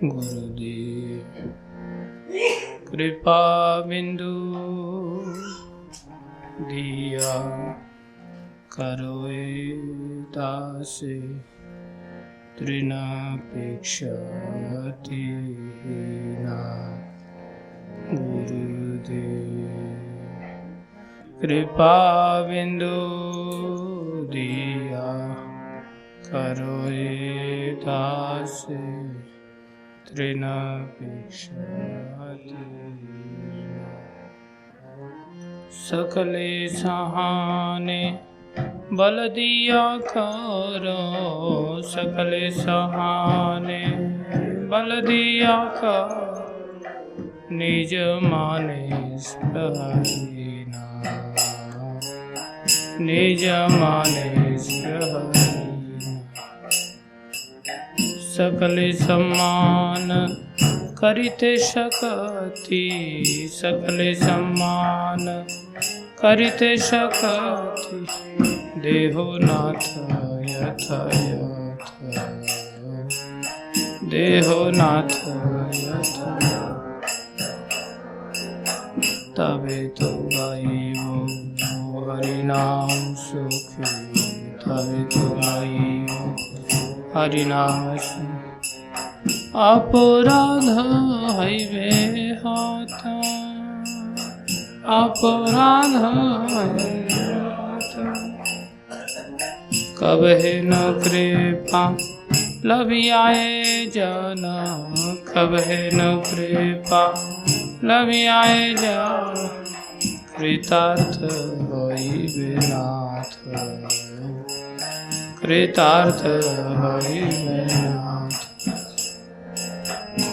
गुरुदेव कृपा बिंदु दिया करोए दासे तृणापेक्षति ना। गुरुदेव कृपा बिंदु दिया करोए दासे तृणापेक्षति सकले सहाने बल दिया करो, सकले सहाने बल दिया करो, निज माने स्पृहहीना, निज माने स्पृहहीना। सकले सम्मान करिते शकति, सकले सम्मान करिते शकति, देहो नाथ यथ यथ, देहो नाथ यथ। तबे तो गाइबो हरिनाम सुखी, तबे तो गाइबो हरिनाम सुखी। अपराध हईबे हाथ, अपराध कबहे न कृपा लभियाए जन, कबहे न कृपा लभियाए जन, कृतार्थ हईबे नाथ, कृतार्थ हईबे नाथ।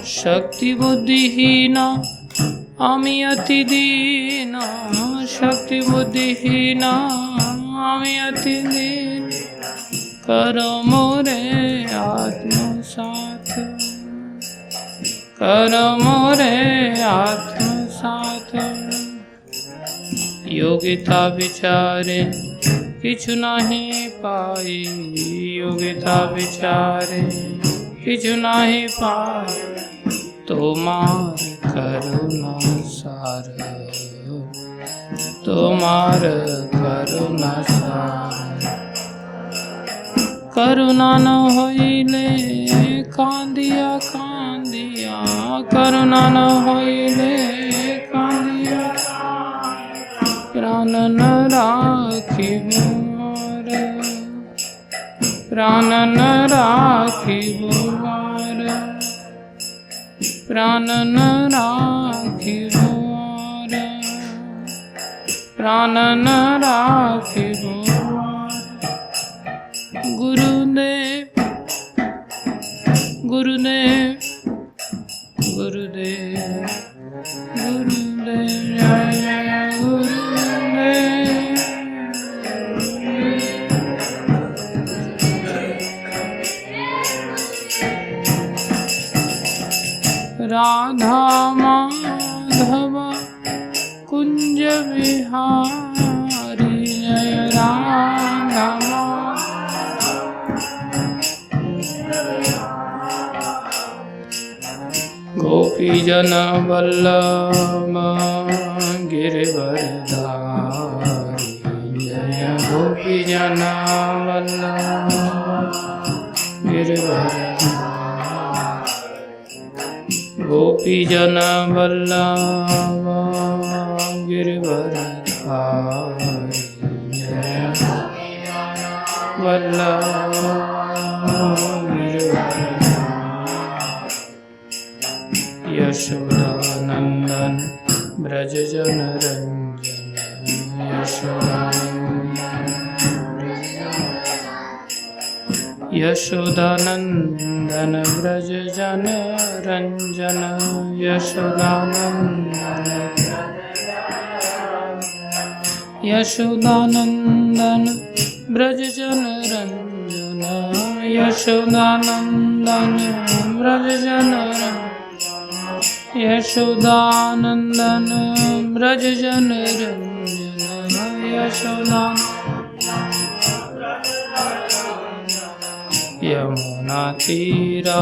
शक्ति बुद्धिहीना आमी अति दीना, शक्ति बुद्धिहीना आमी अति दीन, करो मोरे आत्मसात, करो मोरे आत्मसात। योगिता विचारे किछु नहीं पाई, योगिता विचारे किछु नहीं पाई, तोमार करुणा सार, तोमार करुणा सार। करुणा न होइले कांदिया कांदिया, करुणा न होइले कांदिया, प्राण न राखी मोर, प्राण न राखी मोर, प्राण न राखी मोर, प्राण न राखी मोर। गुरुदेव गुरुदेव गुरुदेव गुरुदेव जय जय गुरुदेव। राधा माधव कुंज विहारी, जय राधा गोपी जन वल्लभ गिरिवरधारी, जय गोपी जन वल्लभ गिरिवरधारी, गोपी जन वल्लभ गिरिवरधारी, जय वल्लभ गिरिवरधारी। यशोदानंदन ब्रज जन रंजन, यशोदानंदन ब्रज जन रंजन, यशोदानंदन, यशोदानंदन ब्रज जन रंजन, यशोदानंदन ब्रज जन रंजन, यशोदानंदन ब्रज जन रंजन, यशोदानंदन। यमुना तीरा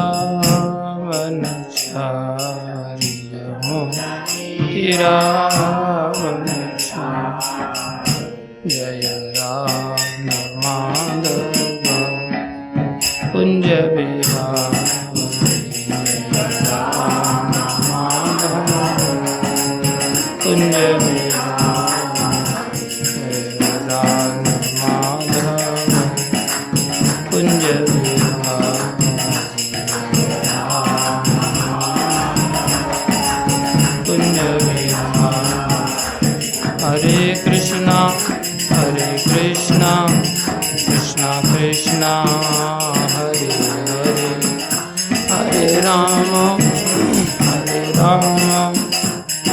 वनचारि यमुनातिरावनचारि जय राम माधव कुंज बिहारी जय राम माधव कुंज बिहारी जय राम माधव कुंज बिहारी कुंज बिहारी हरे कृष्णा कृष्णा कृष्णा हरे हरे हरे राम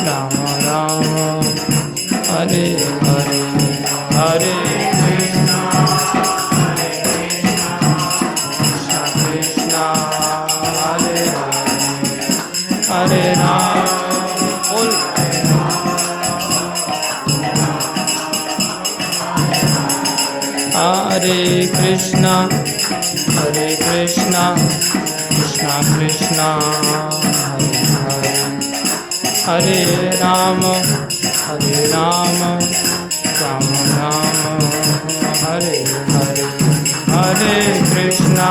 राम राम हरे हरे हरे कृष्णा कृष्णा हरे हरे राम बोल हरे कृष्णा कृष्णा कृष्णा हरे हरे हरे राम राम राम हरे हरे हरे कृष्णा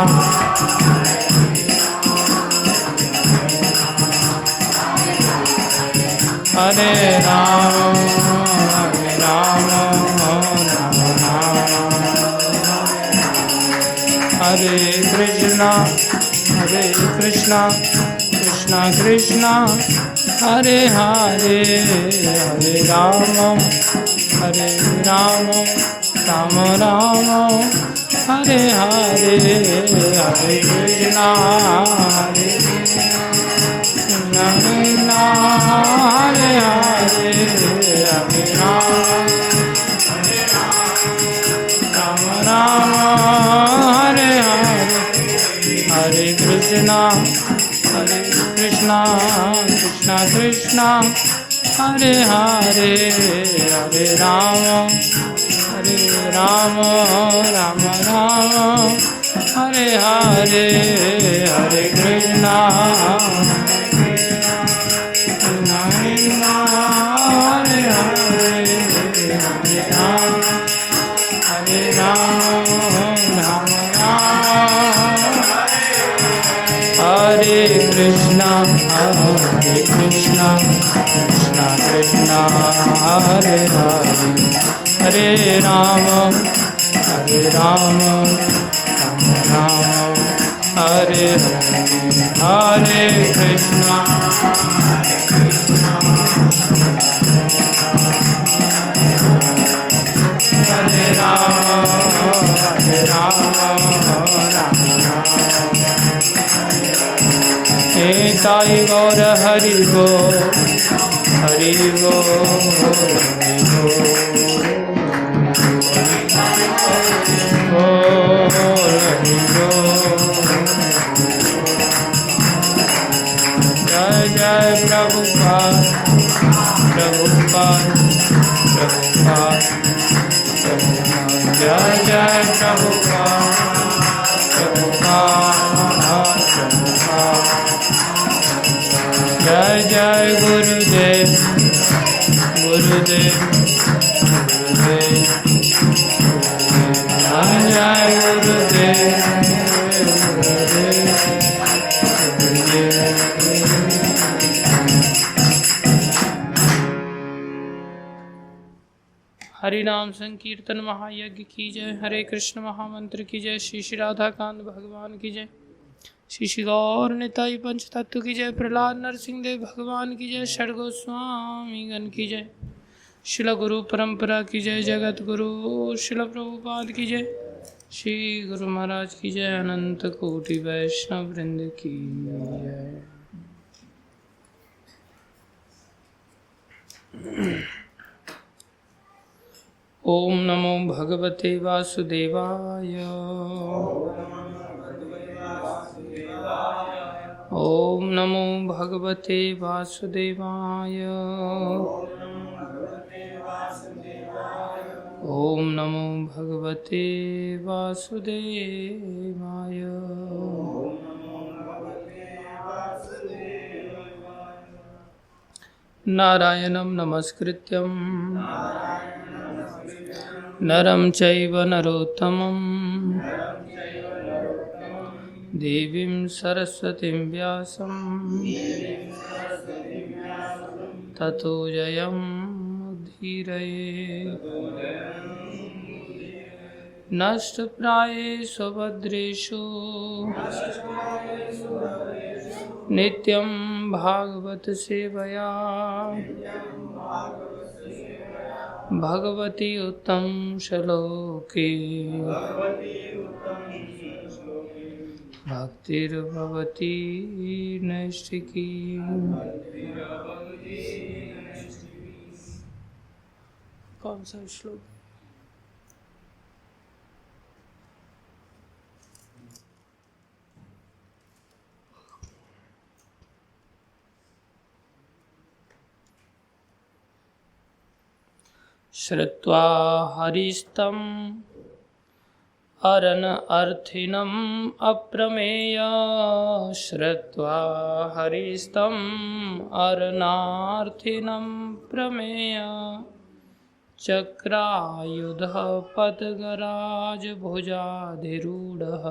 हरे राम राम हरे कृष्णा कृष्णा कृष्णा हरे हरे हरे राम राम राम हरे हरे हरे कृष्णा हरे कृष्णा हरे हरे हरे राम राम हरे हरे हरे कृष्णा कृष्णा हरे हरे हरे राम राम हरे हरे हरे कृष्णा हरे हरे हरे राम हरे कृष्णा कृष्णा कृष्णा हरे हरे हरे राम राम हरे हरे कृष्णा हरे राम हे ताई गौर हरि गो हरि गो हरि गो जय जय प्रभुपाद जय जय प्रभुपाद जय जय गुरुदेव जय जय गुरुदेव हरि नाम संकीर्तन महायज्ञ की जय। हरे कृष्ण महामंत्र की जय। श्री श्री राधाकांत भगवान की जय। श्री श्री गौर निताई पंच तत्व की जय। प्रहलाद नरसिंह देव भगवान की जय। षड गोस्वामी गण की जय। शिल गुरु परंपरा की जय। जगत गुरु शिल प्रभुपाद की जय। श्री गुरु महाराज की जय। अनंत कोटि वैष्णव वृंद की जय। ओम नमो भगवते वासुदेवाय। ओम नमो भगवते वासुदेवाय। ओम नमो भगवते वासुदेवाय। नारायणं नमस्कृत्यं नरं चैव नरोत्तमं देवीं सरस्वतीं व्यासं ततो जयमुदीरये। नष्टप्रायेषु भद्रेषु नित्यं भागवत सेवया भगवती उत्तम श्लोके भक्तिर्भवती नैष्ठिकी। कौन सा श्लोक? श्रुत्वा हरिस्तम् अरनर्थिनम् अप्रमेय श्रुत्वा हरिस्तम् अरनार्थिनं प्रमेय चक्रायुधः पद्गराजभुजाधिरूढः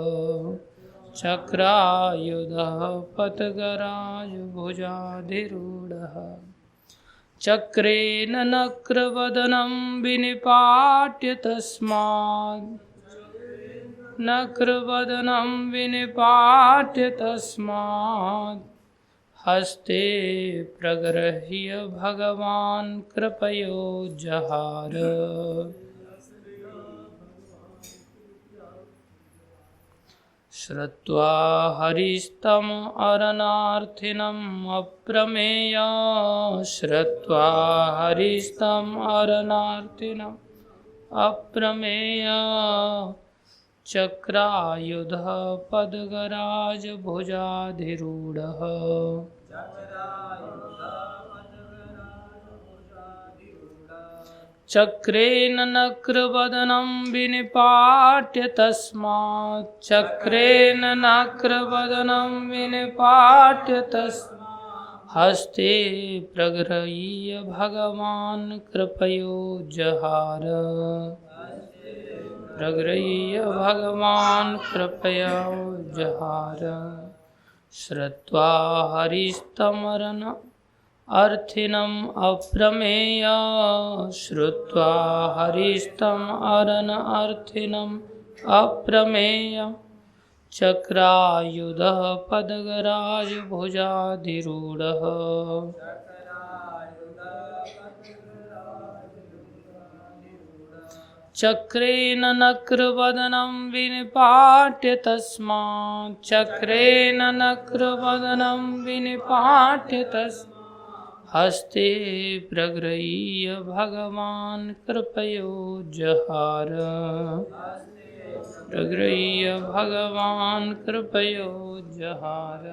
चक्रायुधः पद्गराजभुजाधिरूढः चक्रेण नक्रवदनं विनिपाट्य तस्मात् नक्रवदनं विनिपाट्य तस्मात् हस्ते प्रगृह्य भगवान् कृपयोजहार। श्रुत्वा हरिस्तम् अरनार्थिनम् अप्रमेय श्रुत्वा हरिस्तम् अरनार्थिनम् अप्रमेय चक्रायुधः पद्गराजभुजाधिरूढः चक्रेण नक्रवदनं विनिपाट्य तस्मात् चक्रेण नक्रवदनं विनिपाट्य तस्मात् हस्ते प्रगृह्य भगवान् कृपयोजहार प्रगृह्य भगवान् कृपयोजहार। श्रुत्वा हरिस्तमरन अर्थिनम् अप्रमेय श्रुत्वा हरिस्तम् अरनार्थिनम् अप्रमेय चक्रायुधः पद्गराजभुजाधिरूढः चक्रेण नक्रवदनं विनिपाट्य तस्मात् चक्रेण नक्रवदनं विनिपाट्य तस्मात् हस्ते प्रगृह्य भगवान् कृपयोजहार प्रगृह्य भगवान् कृपयोजहार।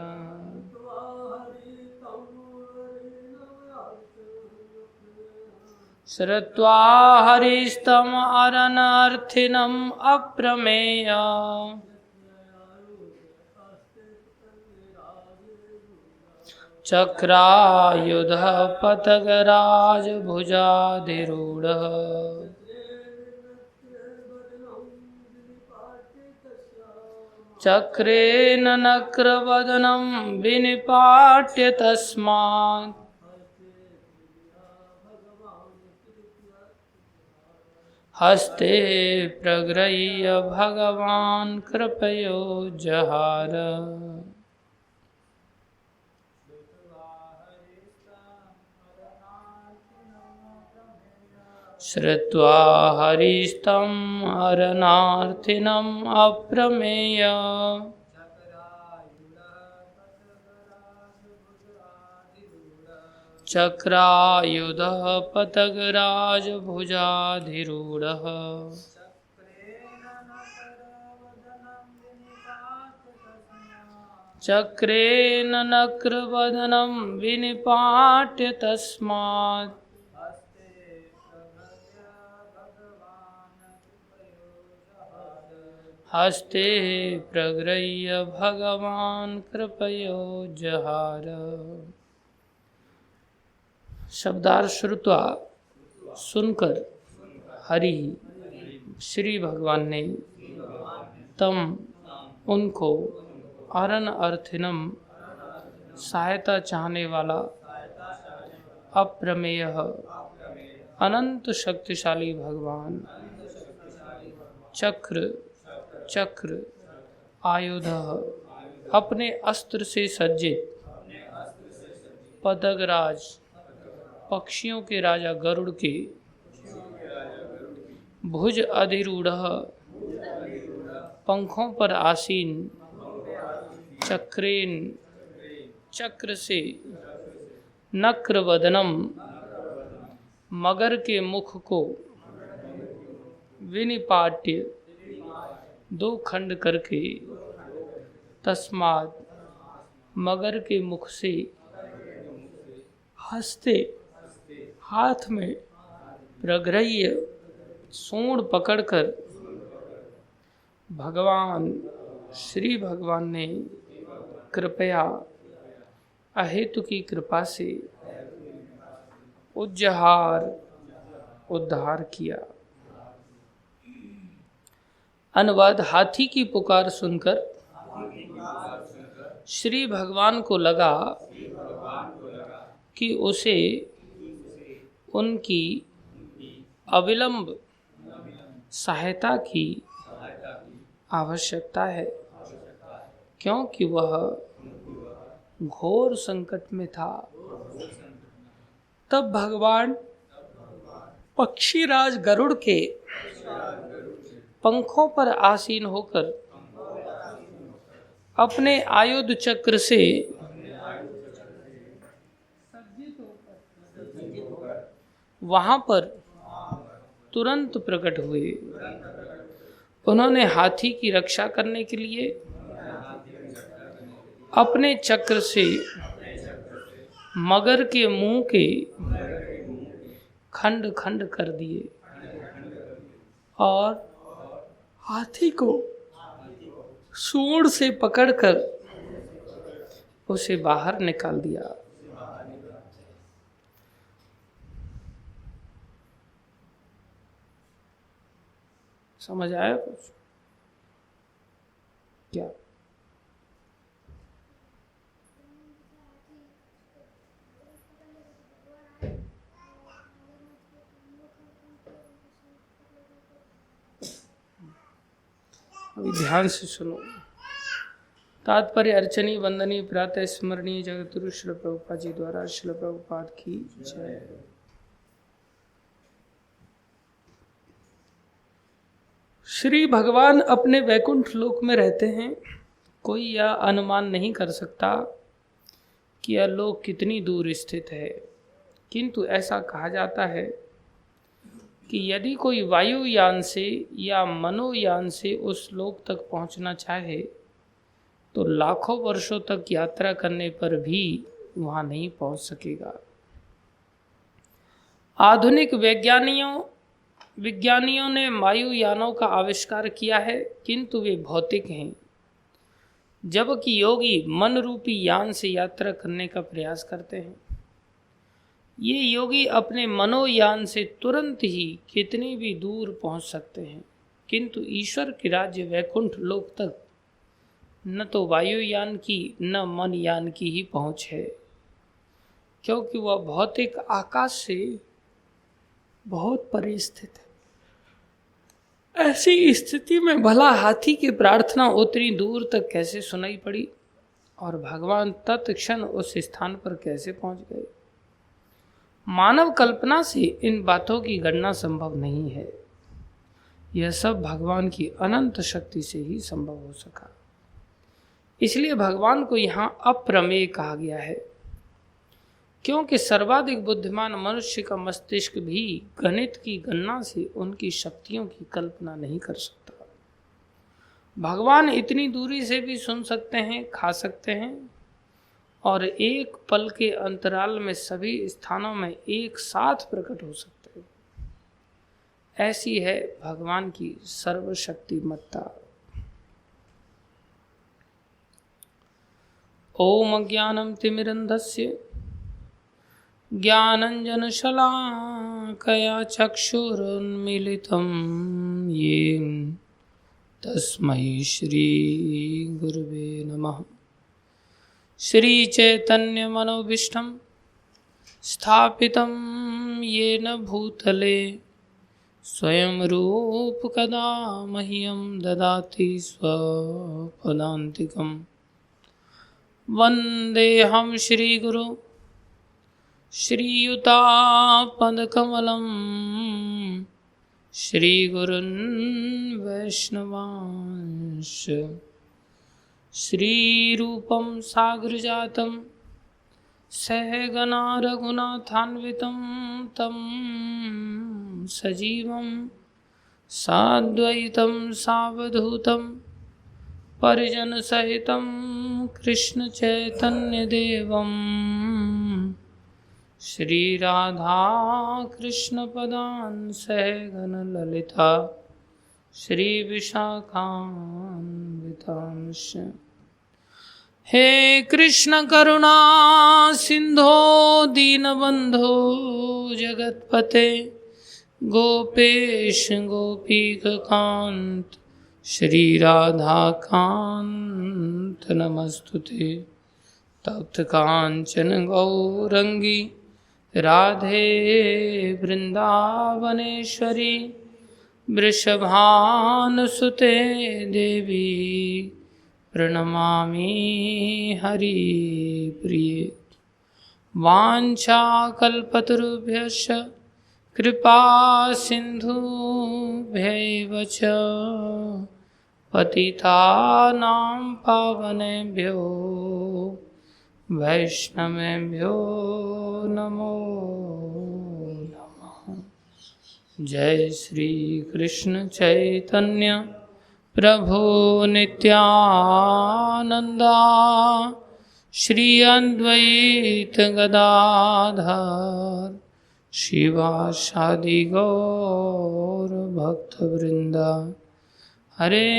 श्रुत्वा हरिस्तम् अरनार्थिनम् अप्रमेय चक्रायुधः पद्गराजभुजाधिरूढः चक्रेण नक्रवदनं विनिपाट्य तस्मात् हस्ते प्रगृह्य भगवान् कृपयोजहार। श्रुत्वा हरिस्तम् अरनार्थिनम् अप्रमेय चक्रायुधः पद्गराजभुजाधिरूढः चक्रेण नक्रवदनं विनिपाट्य तस्मात् हस्ते प्रगृह्य भगवान् कृपयोजहार। शब्दार्थ श्रुत्वा सुनकर हरि श्री भगवान ने तम उनको अरन अर्थिनम सहायता चाहने वाला अप्रमेय अनंत शक्तिशाली भगवान चक्र आयुध अपने अस्त्र से सज्जित पदगराज पक्षियों के राजा गरुड़ के भुज अधिरूढ़ पंखों पर आसीन चक्रेन चक्र से नक्र वदनम मगर के मुख को विनिपाट्य दो खंड करके तस्माद मगर के मुख से हंसते हाथ में प्रग्रह्य सूंड पकड़कर भगवान श्री भगवान ने कृपया अहेतु की कृपा से उद्धार किया। अनुवाद। हाथी की पुकार सुनकर श्री भगवान को लगा कि उसे उनकी अविलंब सहायता की आवश्यकता है, क्योंकि वह घोर संकट में था। तब भगवान पक्षीराज गरुड़ के पंखों पर आसीन होकर अपने आयुध चक्र से वहां पर तुरंत प्रकट हुए। उन्होंने हाथी की रक्षा करने के लिए अपने चक्र से मगर के मुंह के खंड खंड कर दिए और हाथी को सूंड से पकड़कर उसे बाहर निकाल दिया। समझ आया कुछ क्या? अभी ध्यान से सुनो। तात्पर्य। अर्चनीय वंदनीय प्रातः स्मरणीय जगतगुरु श्रील प्रभुपाद जी द्वारा श्रील प्रभुपाद की जय। श्री भगवान अपने वैकुंठ लोक में रहते हैं। कोई यह अनुमान नहीं कर सकता कि यह लोक कितनी दूर स्थित है, किंतु ऐसा कहा जाता है कि यदि कोई वायुयान से या मनोयान से उस लोक तक पहुंचना चाहे तो लाखों वर्षों तक यात्रा करने पर भी वहां नहीं पहुंच सकेगा। आधुनिक विज्ञानियों ने वायुयानों का आविष्कार किया है, किंतु वे भौतिक हैं, जबकि योगी मन रूपी यान से यात्रा करने का प्रयास करते हैं। ये योगी अपने मनोयान से तुरंत ही कितनी भी दूर पहुंच सकते हैं, किंतु ईश्वर के राज्य वैकुंठ लोक तक न तो वायुयान की न मनयान की ही पहुंच है, क्योंकि वह भौतिक आकाश से बहुत परे स्थित है। ऐसी स्थिति में भला हाथी की प्रार्थना उतनी दूर तक कैसे सुनाई पड़ी और भगवान तत्क्षण उस स्थान पर कैसे पहुंच गए? मानव कल्पना से इन बातों की गणना संभव नहीं है। यह सब भगवान की अनंत शक्ति से ही संभव हो सका। इसलिए भगवान को यहाँ अप्रमेय कहा गया है, क्योंकि सर्वाधिक बुद्धिमान मनुष्य का मस्तिष्क भी गणित की गणना से उनकी शक्तियों की कल्पना नहीं कर सकता। भगवान इतनी दूरी से भी सुन सकते हैं, खा सकते हैं और एक पल के अंतराल में सभी स्थानों में एक साथ प्रकट हो सकते हैं। ऐसी है भगवान की सर्वशक्तिमत्ता। ओम अज्ञानम तिमिरन्धस्य ज्ञानञ्जनशलाकया चक्षुरुन्मीलितं येन तस्मै श्रीगुरुवे नमः। श्रीचैतन्यमनोभीष्टं स्थापितं येन भूतले स्वयं रूपकदा मह्यं ददाति स्वपदान्तिकं। वन्देऽहं श्रीगुरु श्रीयुतापदकमलं श्रीगुरुन् वैष्णवांश्च। श्रीरूपं साग्रजातं सहगना रघुनाथान्वितं तं सजीवं साद्वैतं सावधूतं परिजनसहितं कृष्णचैतन्यदेवं श्रीराधाकृष्णपदान् सहगणललिता श्रीविशाखान्वितांश्च। हे कृष्ण करुणा सिंधो दीनबंधो जगत्पते गोपेश गोपीकांत श्रीराधाकांत नमस्तुते। तप्त कांचन गौरंगी राधे वृंदावनेश्वरी वृषभानुसुते देवी प्रणमामि हरिप्रिये। वाञ्छाकल्पतरुभ्यश्च कृपा सिन्धुभ्यैव च पतितानां पावनेभ्यो वैष्णवेभ्यो नमो नमः। जय श्री कृष्ण चैतन्य प्रभु नित्यानंदा श्री अद्वैत गदाधर शिवासादि गौर भक्तवृंदा। हरे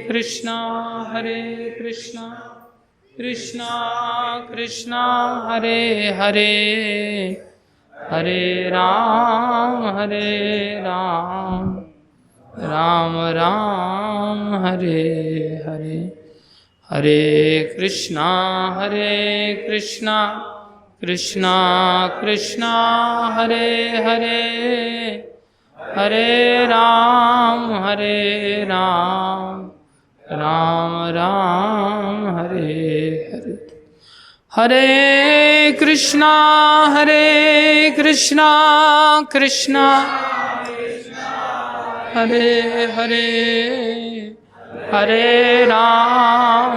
कृष्णा कृष्णा कृष्णा हरे हरे हरे राम राम राम हरे हरे। हरे कृष्णा कृष्णा कृष्णा हरे हरे हरे राम राम राम हरे हरे। हरे कृष्णा कृष्णा हरे हरे हरे राम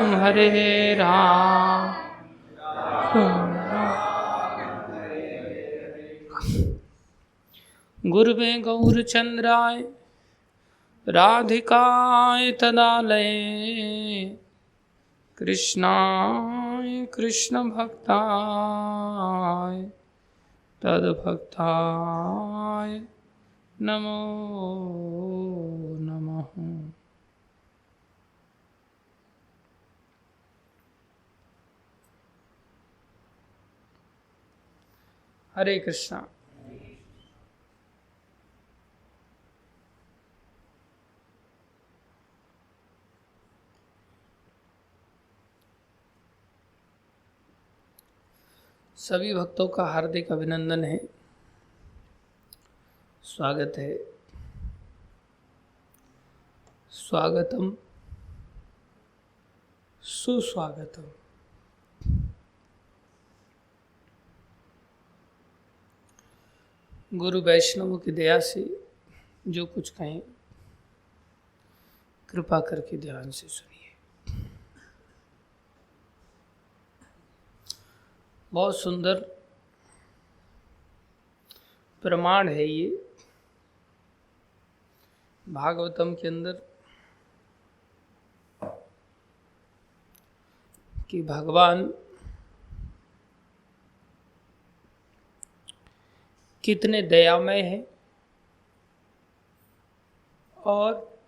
गुरुवे गौरचंद्राय राधिकाय तदालये कृष्णाय कृष्ण भक्ताय तद्भक्ताय नमो नमः। हरे कृष्णा। सभी भक्तों का हार्दिक अभिनंदन है, स्वागत है। स्वागतम सुस्वागतम। गुरु वैष्णवों की दया से जो कुछ कहें कृपा करके ध्यान से सुनिए। बहुत सुंदर प्रमाण है ये भागवतम के अंदर कि भगवान कितने दयामय हैं और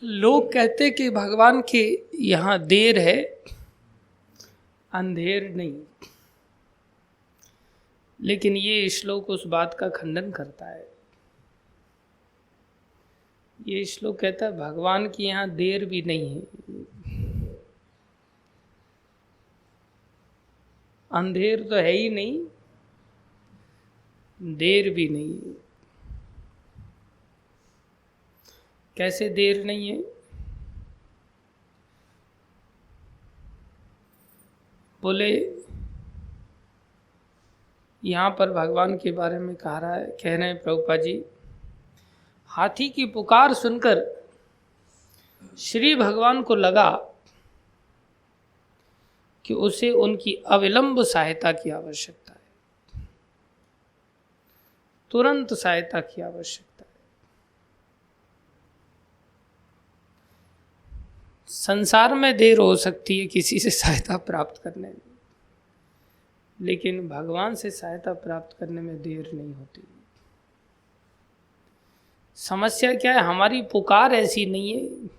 लोग कहते कि भगवान के यहाँ देर है, अंधेर नहीं। लेकिन ये श्लोक उस बात का खंडन करता है। ये श्लोक कहता है भगवान की यहाँ देर भी नहीं है, अंधेर तो है ही नहीं, देर भी नहीं है। कैसे देर नहीं है? बोले यहाँ पर भगवान के बारे में कह रहे हैं प्रभुपाद जी, हाथी की पुकार सुनकर श्री भगवान को लगा कि उसे उनकी अविलंब सहायता की आवश्यकता है, तुरंत सहायता की आवश्यकता है। संसार में देर हो सकती है किसी से सहायता प्राप्त करने में, लेकिन भगवान से सहायता प्राप्त करने में देर नहीं होती। समस्या क्या है? हमारी पुकार ऐसी नहीं है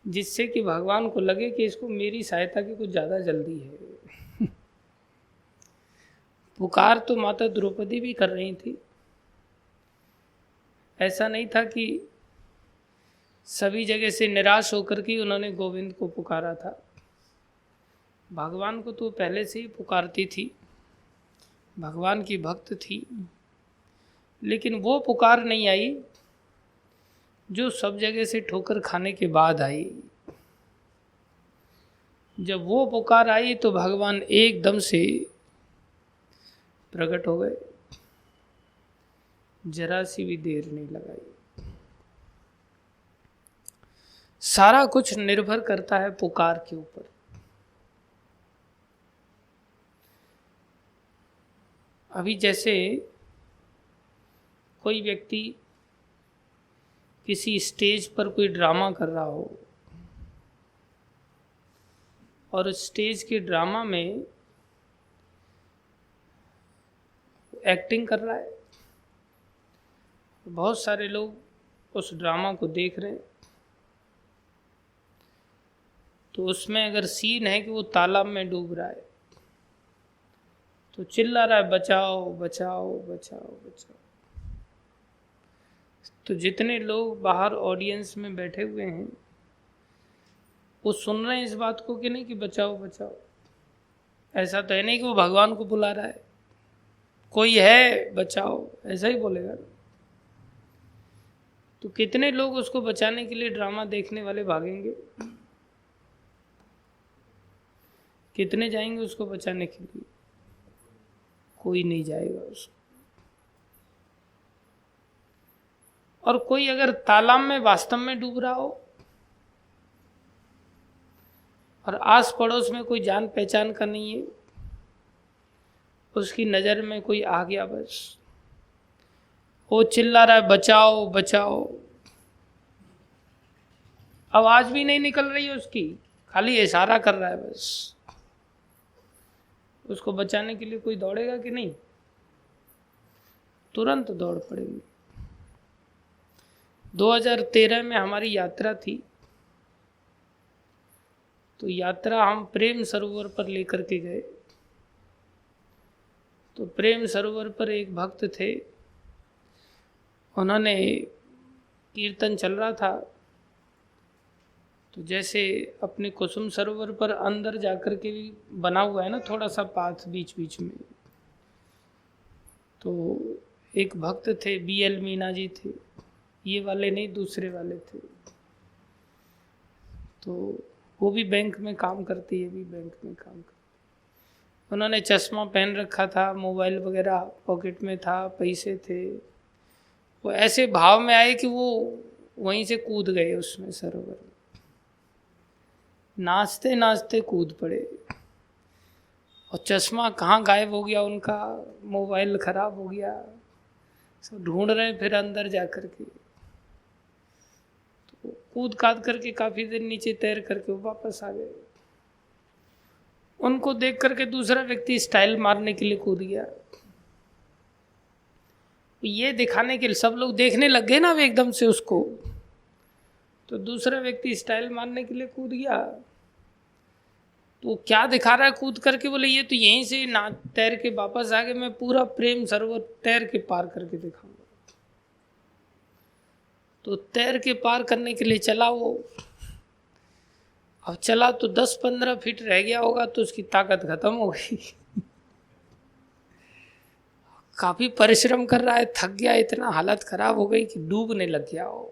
जिससे कि भगवान को लगे कि इसको मेरी सहायता की कुछ ज़्यादा जल्दी है। पुकार तो माता द्रौपदी भी कर रही थी। ऐसा नहीं था कि सभी जगह से निराश होकर के उन्होंने गोविंद को पुकारा था। भगवान को तो पहले से ही पुकारती थी, भगवान की भक्त थी, लेकिन वो पुकार नहीं आई जो सब जगह से ठोकर खाने के बाद आई। जब वो पुकार आई तो भगवान एकदम से प्रकट हो गए, जरा सी भी देर नहीं लगाई। सारा कुछ निर्भर करता है पुकार के ऊपर। अभी जैसे कोई व्यक्ति किसी स्टेज पर कोई ड्रामा कर रहा हो और स्टेज के ड्रामा में एक्टिंग कर रहा है, बहुत सारे लोग उस ड्रामा को देख रहे हैं, तो उसमें अगर सीन है कि वो तालाब में डूब रहा है तो चिल्ला रहा है बचाओ बचाओ बचाओ बचाओ। तो जितने लोग बाहर ऑडियंस में बैठे हुए हैं वो सुन रहे हैं इस बात को कि नहीं कि बचाओ बचाओ। ऐसा तो है नहीं कि वो भगवान को बुला रहा है, कोई है बचाओ, ऐसा ही बोलेगा। तो कितने लोग उसको बचाने के लिए ड्रामा देखने वाले भागेंगे, कितने जाएंगे उसको बचाने के लिए? कोई नहीं जाएगा उसको। और कोई अगर तालाब में वास्तव में डूब रहा हो और आस पड़ोस में कोई जान पहचान का नहीं है, उसकी नज़र में कोई आ गया, बस वो चिल्ला रहा है बचाओ बचाओ, आवाज भी नहीं निकल रही है उसकी, खाली इशारा कर रहा है बस। उसको बचाने के लिए कोई दौड़ेगा कि नहीं? तुरंत दौड़ पड़ेंगे। 2013 में हमारी यात्रा थी, तो यात्रा हम प्रेम सरोवर पर लेकर के गए। तो प्रेम सरोवर पर एक भक्त थे, उन्होंने कीर्तन चल रहा था, तो जैसे अपने कुसुम सरोवर पर अंदर जाकर के भी बना हुआ है ना थोड़ा सा पाथ बीच बीच में, तो एक भक्त थे BL मीना जी थे, ये वाले नहीं दूसरे वाले थे। तो वो भी बैंक में काम करती है, भी बैंक में काम करती। उन्होंने चश्मा पहन रखा था, मोबाइल वगैरह पॉकेट में था, पैसे थे। वो ऐसे भाव में आए कि वो वहीं से कूद गए उसमें सरोवर में, नाचते नाचते कूद पड़े और चश्मा कहाँ गायब हो गया उनका, मोबाइल खराब हो गया, सब ढूंढ रहे फिर अंदर जा कर के। तो कूद काद करके काफ़ी देर नीचे तैर करके वो वापस आ गए। उनको देख करके दूसरा व्यक्ति स्टाइल मारने के लिए कूद गया। ये दिखाने के लिए सब लोग देखने लग गए ना अब एकदम से उसको, तो दूसरा व्यक्ति स्टाइल मारने के लिए कूद गया। तो क्या दिखा रहा है कूद करके, बोले ये तो यहीं से ना तैर के वापस आ गए, मैं पूरा प्रेम सरोवर तैर के पार करके दिखाऊंगा। तो तैर के पार करने के लिए चला वो। अब चला तो 10-15 फीट रह गया होगा, तो उसकी ताकत खत्म हो गई। काफी परिश्रम कर रहा है, थक गया, इतना हालत खराब हो गई कि डूबने लग गया हो।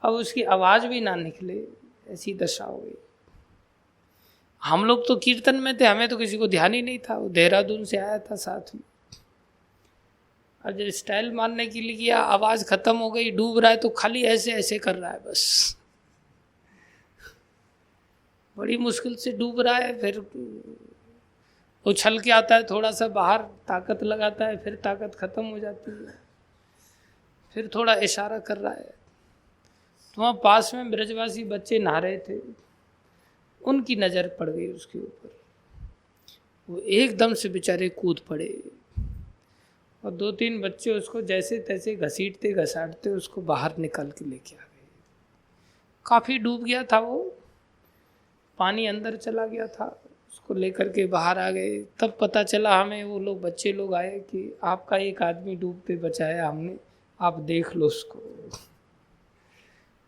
अब उसकी आवाज भी ना निकले, ऐसी दशा हो गई। हम लोग तो कीर्तन में थे, हमें तो किसी को ध्यान ही नहीं था। वो देहरादून से आया था साथ में, और जब स्टाइल मारने के लिए किया, आवाज खत्म हो गई, डूब रहा है, तो खाली ऐसे ऐसे कर रहा है बस। बड़ी मुश्किल से डूब रहा है, फिर उछल के आता है थोड़ा सा बाहर, ताकत लगाता है, फिर ताकत खत्म हो जाती है, फिर थोड़ा इशारा कर रहा है। तो वहाँ पास में ब्रजवासी बच्चे नहा रहे थे, उनकी नज़र पड़ गई उसके ऊपर। वो एकदम से बेचारे कूद पड़े, और 2-3 बच्चे उसको जैसे तैसे घसीटते घसाटते उसको बाहर निकाल के लेके आ गए। काफ़ी डूब गया था वो, पानी अंदर चला गया था, उसको लेकर के बाहर आ गए। तब पता चला हमें, वो लोग बच्चे लोग आए कि आपका एक आदमी डूबते बचाया हमने, आप देख लो उसको।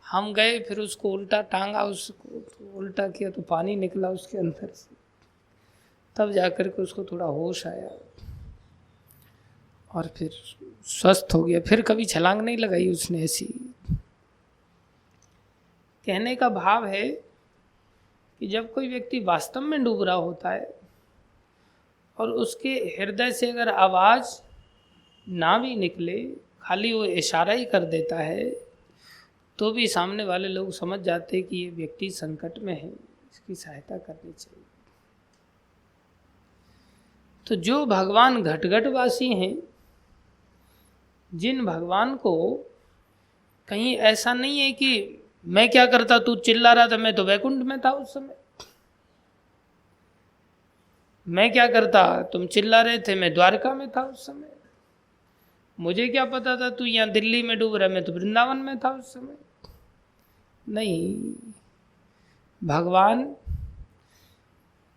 हम गए, फिर उसको उल्टा टांगा, उसको उल्टा किया तो पानी निकला उसके अंदर से। तब जाकर के उसको थोड़ा होश आया और फिर स्वस्थ हो गया। फिर कभी छलांग नहीं लगाई उसने ऐसी। कहने का भाव है कि जब कोई व्यक्ति वास्तव में डूब रहा होता है और उसके हृदय से अगर आवाज़ ना भी निकले, खाली वो इशारा ही कर देता है, तो भी सामने वाले लोग समझ जाते हैं कि ये व्यक्ति संकट में है, इसकी सहायता करनी चाहिए। तो जो भगवान घटघटवासी हैं, जिन भगवान को कहीं ऐसा नहीं है कि मैं क्या करता, तू चिल्ला रहा था, मैं तो वैकुंठ में था उस समय, मैं क्या करता, तुम चिल्ला रहे थे, मैं द्वारका में था उस समय, मुझे क्या पता था तू यहाँ दिल्ली में डूब रहा, मैं तो वृंदावन में था उस समय। नहीं, भगवान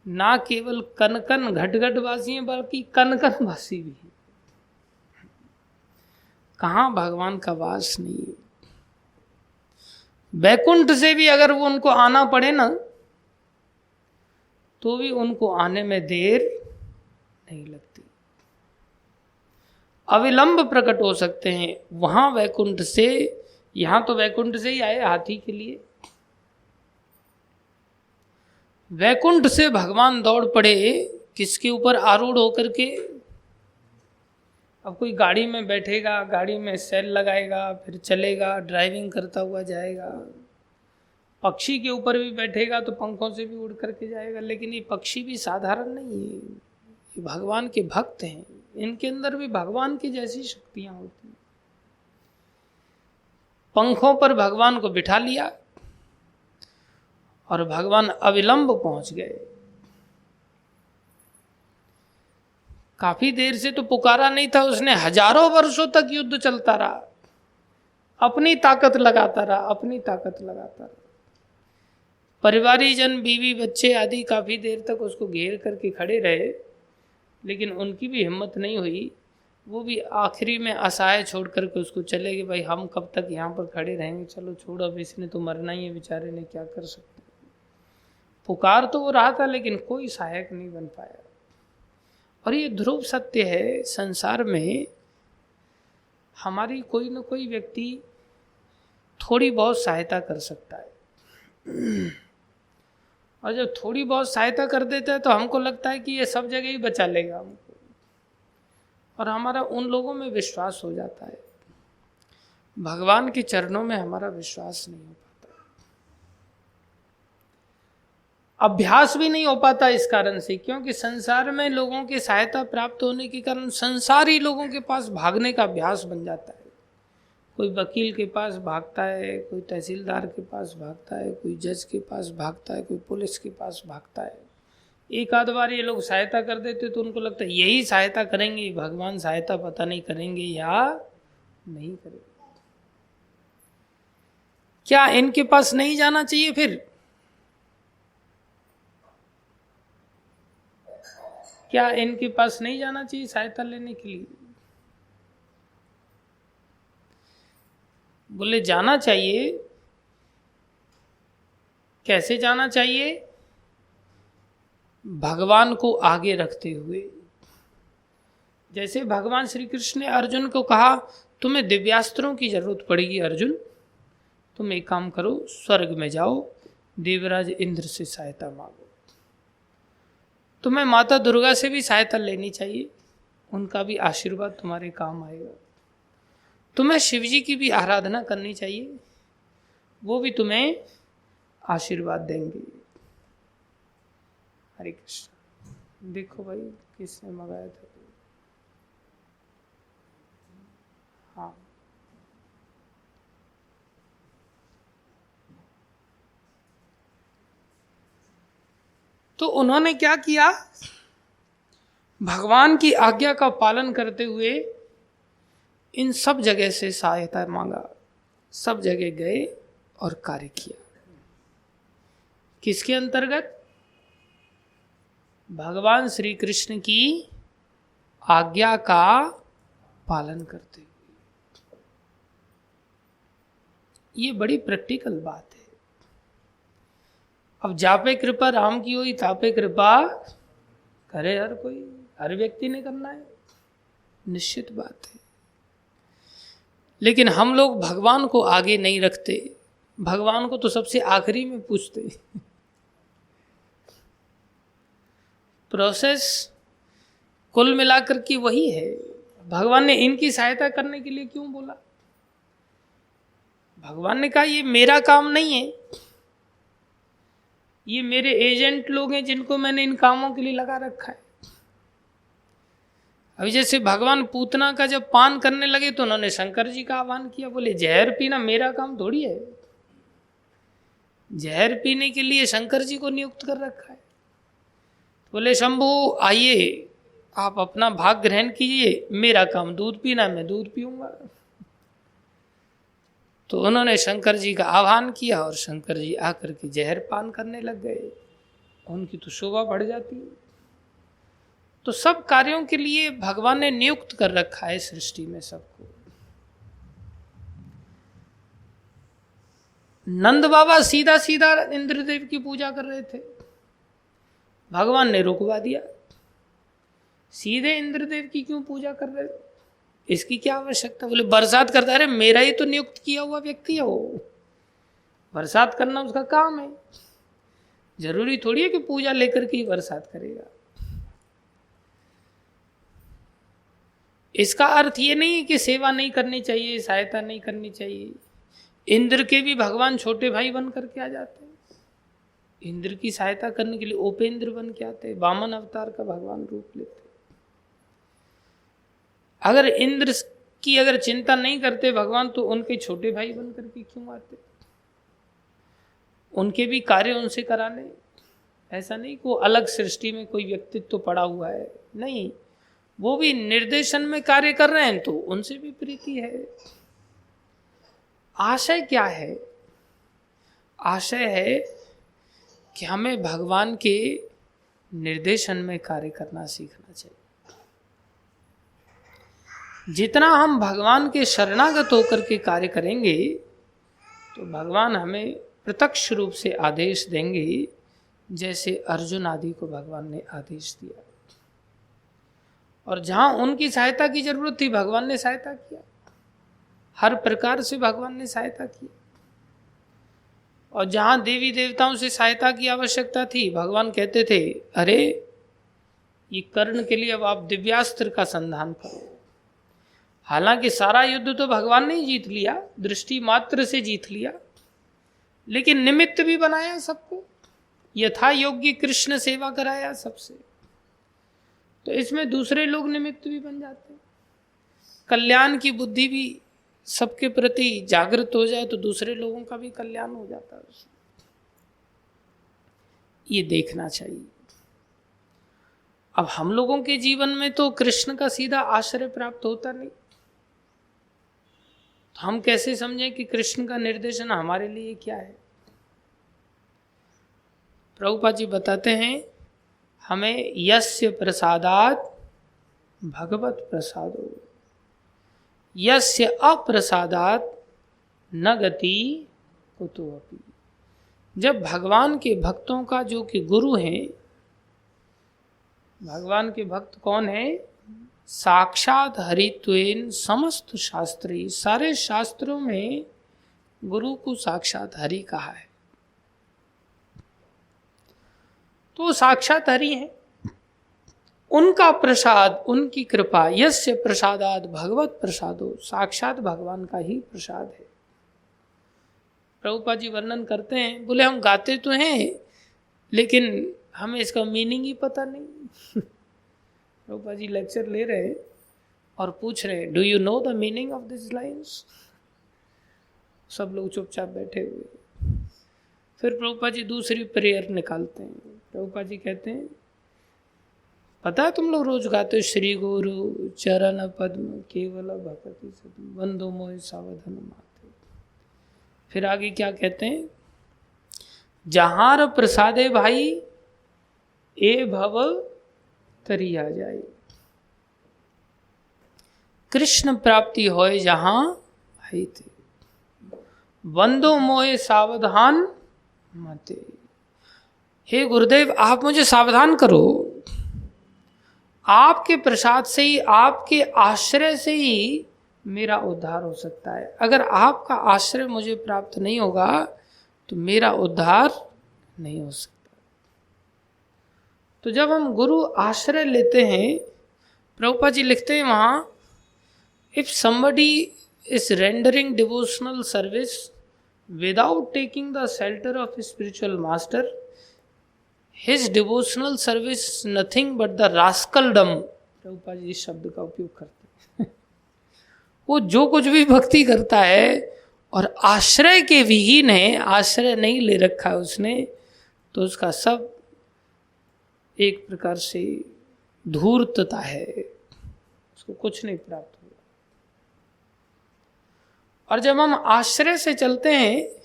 ना केवल कनकन घटघटवासी हैं, बल्कि कनकनवासी भी हैं। कहाँ भगवान का वास नहीं है। वैकुंठ से भी अगर वो उनको आना पड़े ना, तो भी उनको आने में देर नहीं लगती, अविलंब प्रकट हो सकते हैं। वहां वैकुंठ से, यहां तो वैकुंठ से ही आए हाथी के लिए, वैकुंठ से भगवान दौड़ पड़े किसके ऊपर, आरूढ़ होकर के। अब कोई गाड़ी में बैठेगा, गाड़ी में सेल लगाएगा, फिर चलेगा, ड्राइविंग करता हुआ जाएगा। पक्षी के ऊपर भी बैठेगा तो पंखों से भी उड़ करके जाएगा। लेकिन ये पक्षी भी साधारण नहीं है, ये भगवान के भक्त हैं, इनके अंदर भी भगवान की जैसी शक्तियां होती हैं। पंखों पर भगवान को बिठा लिया और भगवान अविलंब पहुंच गए। काफी देर से तो पुकारा नहीं था उसने, हजारों वर्षों तक युद्ध चलता रहा, अपनी ताकत लगाता रहा, अपनी ताकत लगाता रहा। परिवारीजन, बीवी, बच्चे आदि काफी देर तक उसको घेर करके खड़े रहे, लेकिन उनकी भी हिम्मत नहीं हुई। वो भी आखिरी में असहाय छोड़ करके उसको चले गए। भाई हम कब तक यहाँ पर खड़े रहेंगे, चलो छोड़, अब इसने तो मरना ही है, बेचारे ने क्या कर सकते। पुकार तो वो रहा था, लेकिन कोई सहायक नहीं बन पाया। और ये ध्रुव सत्य है, संसार में हमारी कोई न कोई व्यक्ति थोड़ी बहुत सहायता कर सकता है, और जब थोड़ी बहुत सहायता कर देता है तो हमको लगता है कि ये सब जगह ही बचा लेगा हमको, और हमारा उन लोगों में विश्वास हो जाता है। भगवान के चरणों में हमारा विश्वास नहीं हो पाता, अभ्यास भी नहीं हो पाता इस कारण से, क्योंकि संसार में लोगों की सहायता प्राप्त होने के कारण संसारी लोगों के पास भागने का अभ्यास बन जाता है। कोई वकील के पास भागता है, कोई तहसीलदार के पास भागता है, कोई जज के पास भागता है, कोई पुलिस के पास भागता है। एक आध बार ये लोग सहायता कर देते तो उनको लगता है यही सहायता करेंगे, भगवान सहायता पता नहीं करेंगे या नहीं करेंगे। क्या इनके पास नहीं जाना चाहिए फिर? क्या इनके पास नहीं जाना चाहिए सहायता लेने के लिए? बोले जाना चाहिए। कैसे जाना चाहिए? भगवान को आगे रखते हुए। जैसे भगवान श्री कृष्ण ने अर्जुन को कहा, तुम्हें दिव्यास्त्रों की जरूरत पड़ेगी अर्जुन, तुम एक काम करो, स्वर्ग में जाओ, देवराज इंद्र से सहायता मांगो। तुम्हें माता दुर्गा से भी सहायता लेनी चाहिए, उनका भी आशीर्वाद तुम्हारे काम आएगा। तुम्हें शिव जी की भी आराधना करनी चाहिए, वो भी तुम्हें आशीर्वाद देंगे। हरे कृष्ण। देखो भाई किसने मंगाया था? हाँ, तो उन्होंने क्या किया? भगवान की आज्ञा का पालन करते हुए इन सब जगह से सहायता मांगा, सब जगह गए और कार्य किया। किसके अंतर्गत? भगवान श्री कृष्ण की आज्ञा का पालन करते हुए। ये बड़ी प्रैक्टिकल बात है। अब जापे कृपा राम की हुई, तापे कृपा करे हर कोई, हर व्यक्ति ने करना है, निश्चित बात है। लेकिन हम लोग भगवान को आगे नहीं रखते, भगवान को तो सबसे आखिरी में पूछते। प्रोसेस कुल मिलाकर के वही है। भगवान ने इनकी सहायता करने के लिए क्यों बोला? भगवान ने कहा ये मेरा काम नहीं है, ये मेरे एजेंट लोग हैं जिनको मैंने इन कामों के लिए लगा रखा है। अभी जैसे भगवान पूतना का जब पान करने लगे तो उन्होंने शंकर जी का आह्वान किया, बोले जहर पीना मेरा काम थोड़ी है, जहर पीने के लिए शंकर जी को नियुक्त कर रखा है। बोले शंभु आइए, आप अपना भाग ग्रहण कीजिए, मेरा काम दूध पीना, मैं दूध पीऊंगा। तो उन्होंने शंकर जी का आह्वान किया और शंकर जी आकर के जहर पान करने लग गए। उनकी तो शोभा बढ़ जाती है। तो सब कार्यों के लिए भगवान ने नियुक्त कर रखा है सृष्टि में सबको। नंद बाबा सीधा सीधा इंद्रदेव की पूजा कर रहे थे, भगवान ने रुकवा दिया। सीधे इंद्रदेव की क्यों पूजा कर रहे थे? इसकी क्या आवश्यकता? बोले बरसात करता, अरे मेरा ही तो नियुक्त किया हुआ व्यक्ति है वो, बरसात करना उसका काम है, जरूरी थोड़ी है कि पूजा लेकर के ही बरसात करेगा। इसका अर्थ ये नहीं है कि सेवा नहीं करनी चाहिए, सहायता नहीं करनी चाहिए। इंद्र के भी भगवान छोटे भाई बन करके आ जाते हैं, इंद्र की सहायता करने के लिए उपेंद्र बन के आते हैं, वामन अवतार का भगवान रूप लेते हैं। अगर इंद्र की अगर चिंता नहीं करते भगवान तो उनके छोटे भाई बन करके क्यों आते? उनके भी कार्य उनसे कराने। ऐसा नहीं कि वो अलग सृष्टि में कोई व्यक्तित्व तो पड़ा हुआ है, नहीं, वो भी निर्देशन में कार्य कर रहे हैं तो उनसे भी प्रीति है। आशय क्या है? आशय है कि हमें भगवान के निर्देशन में कार्य करना सीखना चाहिए। जितना हम भगवान के शरणागत होकर के कार्य करेंगे तो भगवान हमें प्रत्यक्ष रूप से आदेश देंगे, जैसे अर्जुन आदि को भगवान ने आदेश दिया। और जहां उनकी सहायता की जरूरत थी भगवान ने सहायता किया, हर प्रकार से भगवान ने सहायता की। और जहां देवी देवताओं से सहायता की आवश्यकता थी भगवान कहते थे, अरे ये कर्ण के लिए अब आप दिव्यास्त्र का संधान करो। हालांकि सारा युद्ध तो भगवान ने ही जीत लिया, दृष्टि मात्र से जीत लिया, लेकिन निमित्त भी बनाया सबको, यथा योग्य कृष्ण सेवा कराया सबसे। तो इसमें दूसरे लोग निमित्त भी बन जाते हैं। कल्याण की बुद्धि भी सबके प्रति जागृत हो जाए तो दूसरे लोगों का भी कल्याण हो जाता है। ये देखना चाहिए। अब हम लोगों के जीवन में तो कृष्ण का सीधा आश्रय प्राप्त होता नहीं, तो हम कैसे समझें कि कृष्ण का निर्देशन हमारे लिए क्या है? प्रभुपाद जी बताते हैं, हमें यस्य प्रसादात भगवत प्रसादो यस्य अप्रसादात न गति कुतोऽपि। जब भगवान के भक्तों का जो कि गुरु हैं, भगवान के भक्त कौन है? साक्षात हरित्वेन समस्त शास्त्री, सारे शास्त्रों में गुरु को साक्षात हरि कहा है। तो साक्षात हरि है, उनका प्रसाद, उनकी कृपा, यस्य प्रसादाद भगवत प्रसादो, साक्षात भगवान का ही प्रसाद है। प्रभुपाद जी वर्णन करते हैं, बोले हम गाते तो हैं लेकिन हमें इसका मीनिंग ही पता नहीं। प्रभुपाद जी लेक्चर ले रहे और पूछ रहे, do you know the meaning of this lines? सब लोग चुपचाप बैठे हुए। फिर प्रभुपाद जी दूसरी प्रेयर निकालते हैं। प्रभुपाद जी कहते हैं, पता है तुम लोग रोज गाते हो, श्री गुरु चरण पद्म केवल भक्ति सद्म बंधु मोहि सावधान माते। फिर आगे क्या कहते हैं? जहार प्रसादे भाई ए भव तरी आ जाए, कृष्ण प्राप्ति होए जहां है थे, बंधु मोहे सावधान माते। हे गुरुदेव, आप मुझे सावधान करो, आपके प्रसाद से ही, आपके आश्रय से ही मेरा उद्धार हो सकता है। अगर आपका आश्रय मुझे प्राप्त नहीं होगा तो मेरा उद्धार नहीं हो सकता। तो जब हम गुरु आश्रय लेते हैं, प्रभुपाद जी लिखते हैं वहाँ, if somebody is rendering devotional service without taking the shelter of a spiritual master, his devotional service is nothing but the rascaldom। Prabhupada ji इस शब्द का उपयोग करते हैं। वो जो कुछ भी भक्ति करता है और आश्रय के विहीन है, आश्रय नहीं ले रखा है उसने, तो उसका सब एक प्रकार से धूर्तता है, उसको कुछ नहीं प्राप्त हुआ। और जब हम आश्रय से चलते हैं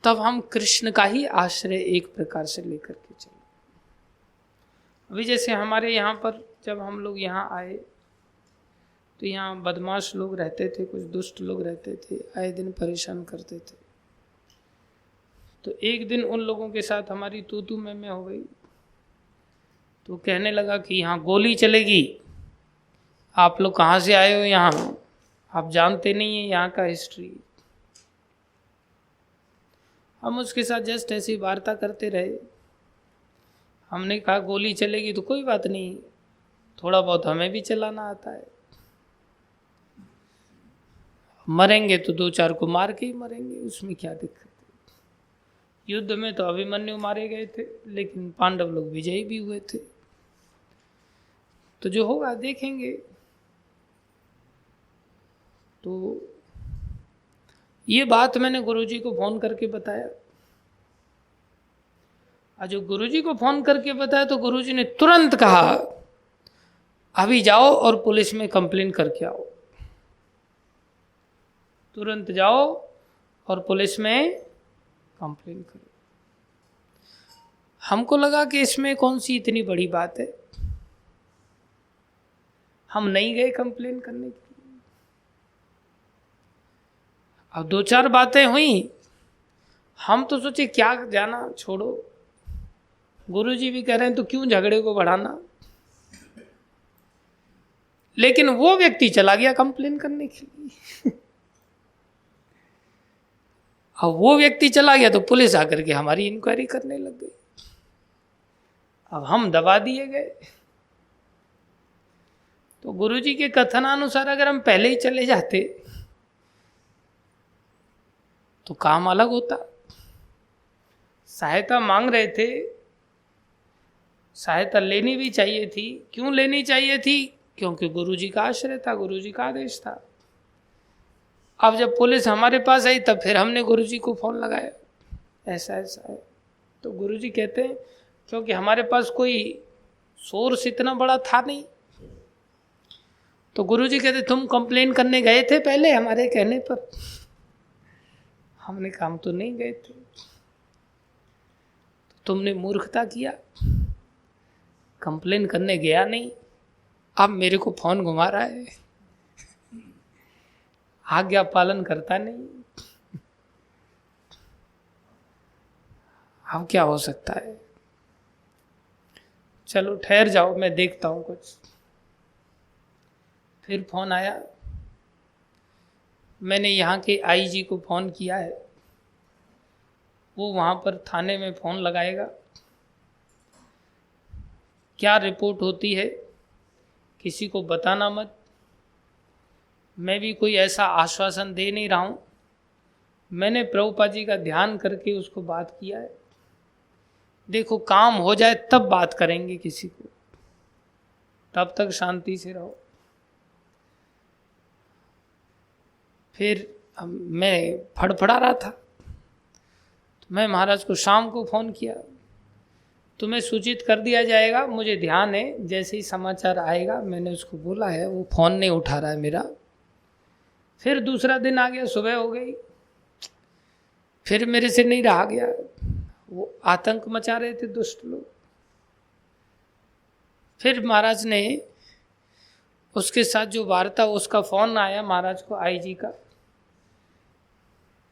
तब हम कृष्ण का ही आश्रय एक प्रकार से लेकर के चले। अभी जैसे हमारे यहाँ पर जब हम लोग यहाँ आए तो यहाँ बदमाश लोग रहते थे, कुछ दुष्ट लोग रहते थे, आए दिन परेशान करते थे। तो एक दिन उन लोगों के साथ हमारी तू मैं हो गई। तो कहने लगा कि यहाँ गोली चलेगी, आप लोग कहाँ से आए हो यहाँ, आप जानते नहीं हैं यहाँ का हिस्ट्री। हम उसके साथ जस्ट ऐसी वार्ता करते रहे। हमने कहा गोली चलेगी तो कोई बात नहीं, थोड़ा बहुत हमें भी चलाना आता है, मरेंगे तो 2-4 को मार के ही मरेंगे, उसमें क्या दिक्कत है। युद्ध में तो अभिमन्यु मारे गए थे लेकिन पांडव लोग विजयी भी हुए थे, तो जो होगा देखेंगे। तो ये बात मैंने गुरुजी को फोन करके बताया। आज जो गुरुजी को फोन करके बताया तो गुरुजी ने तुरंत कहा, अभी जाओ और पुलिस में कंप्लेन करके आओ। तुरंत जाओ और पुलिस में कंप्लेन करो। हमको लगा कि इसमें कौन सी इतनी बड़ी बात है, हम नहीं गए कंप्लेन करने के लिए। अब 2-4 बातें हुई, हम तो सोचे क्या जाना, छोड़ो, गुरुजी भी कह रहे हैं तो क्यों झगड़े को बढ़ाना। लेकिन वो व्यक्ति चला गया कंप्लेन करने के लिए। अब वो व्यक्ति चला गया तो पुलिस आकर के हमारी इंक्वायरी करने लग गई। अब हम दबा दिए गए। तो गुरुजी के कथनानुसार अगर हम पहले ही चले जाते तो काम अलग होता। सहायता मांग रहे थे, सहायता लेनी भी चाहिए थी। क्यों लेनी चाहिए थी? क्योंकि गुरुजी का आश्रय था, गुरुजी का आदेश था। अब जब पुलिस हमारे पास आई तब फिर हमने गुरुजी को फोन लगाया, ऐसा ऐसा है। तो गुरुजी कहते हैं क्योंकि हमारे पास कोई सोर्स इतना बड़ा था नहीं, तो गुरुजी कहते तुम कंप्लेन करने गए थे पहले हमारे कहने पर। हमने काम तो नहीं गए थे, तो तुमने मूर्खता किया। कंप्लेन करने गया नहीं, अब मेरे को फोन घुमा रहा है, आज्ञा पालन करता नहीं। अब क्या हो सकता है? चलो ठहर जाओ, मैं देखता हूं कुछ। फिर फोन आया, मैंने यहाँ के आईजी को फोन किया है, वो वहाँ पर थाने में फोन लगाएगा, क्या रिपोर्ट होती है किसी को बताना मत। मैं भी कोई ऐसा आश्वासन दे नहीं रहा हूँ, मैंने प्रभुपाद जी का ध्यान करके उसको बात किया है। देखो काम हो जाए तब बात करेंगे किसी को, तब तक शांति से रहो। फिर मैं फड़फड़ा रहा था, तो मैं महाराज को शाम को फोन किया, तुम्हें सूचित कर दिया जाएगा, मुझे ध्यान है, जैसे ही समाचार आएगा। मैंने उसको बोला है, वो फोन नहीं उठा रहा है मेरा। फिर दूसरा दिन आ गया, सुबह हो गई, फिर मेरे से नहीं रहा गया। वो आतंक मचा रहे थे दुष्ट लोग। फिर महाराज ने उसके साथ जो वार्ता, उसका फोन आया महाराज को आईजी का।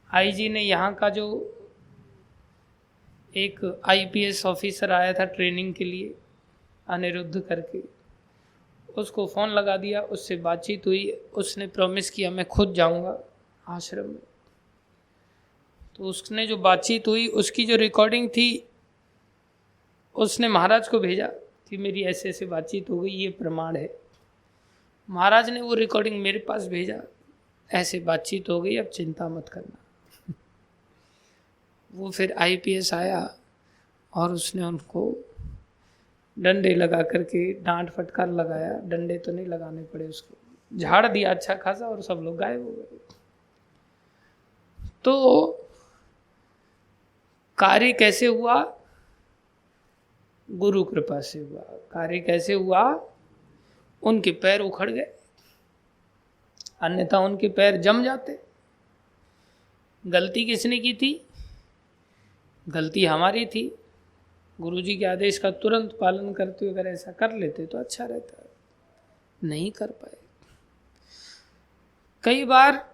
आईजी ने यहाँ का जो एक आईपीएस ऑफिसर आया था ट्रेनिंग के लिए, अनिरुद्ध करके, उसको फ़ोन लगा दिया, उससे बातचीत हुई। उसने प्रॉमिस किया मैं खुद जाऊंगा आश्रम में। तो उसने जो बातचीत हुई उसकी जो रिकॉर्डिंग थी, उसने महाराज को भेजा कि मेरी ऐसे ऐसे बातचीत हो गई, ये प्रमाण है। महाराज ने वो रिकॉर्डिंग मेरे पास भेजा, ऐसे बातचीत हो गई, अब चिंता मत करना। वो फिर आईपीएस आया और उसने उनको डंडे लगा करके डांट फटकार लगाया। डंडे तो नहीं लगाने पड़े, उसको झाड़ दिया अच्छा खासा और सब लोग गायब हो गए। तो कार्य कैसे हुआ? गुरु कृपा से हुआ। कार्य कैसे हुआ? उनके पैर उखड़ गए, अन्यथा उनके पैर जम जाते। गलती किसने की थी? गलती हमारी थी। गुरुजी के आदेश का तुरंत पालन करते हुए अगर ऐसा कर लेते तो अच्छा रहता, नहीं कर पाए। कई बार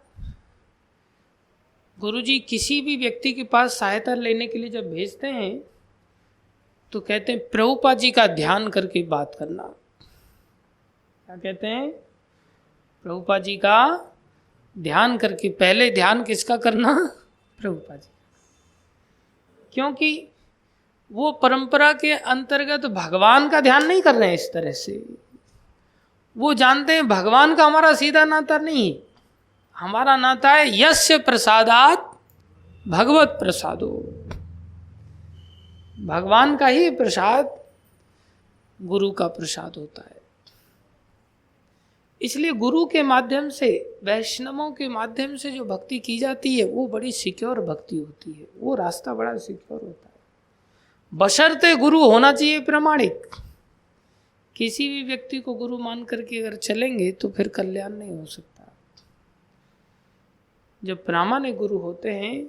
गुरुजी किसी भी व्यक्ति के पास सहायता लेने के लिए जब भेजते हैं तो कहते हैं प्रभुपाद जी का ध्यान करके बात करना। क्या कहते हैं? प्रभुपाद जी का ध्यान करके। पहले ध्यान किसका करना? प्रभुपाद जी। क्योंकि वो परंपरा के अंतर्गत भगवान का ध्यान नहीं कर रहे हैं इस तरह से। वो जानते हैं भगवान का हमारा सीधा नाता नहीं, हमारा नाता है यस्य प्रसादात भगवत प्रसादो। भगवान का ही प्रसाद गुरु का प्रसाद होता है। इसलिए गुरु के माध्यम से, वैष्णवों के माध्यम से जो भक्ति की जाती है वो बड़ी सिक्योर भक्ति होती है। वो रास्ता बड़ा सिक्योर होता है, बशर्ते गुरु होना चाहिए प्रामाणिक। किसी भी व्यक्ति को गुरु मान करके अगर चलेंगे तो फिर कल्याण नहीं हो सकता। जब प्रामाणिक गुरु होते हैं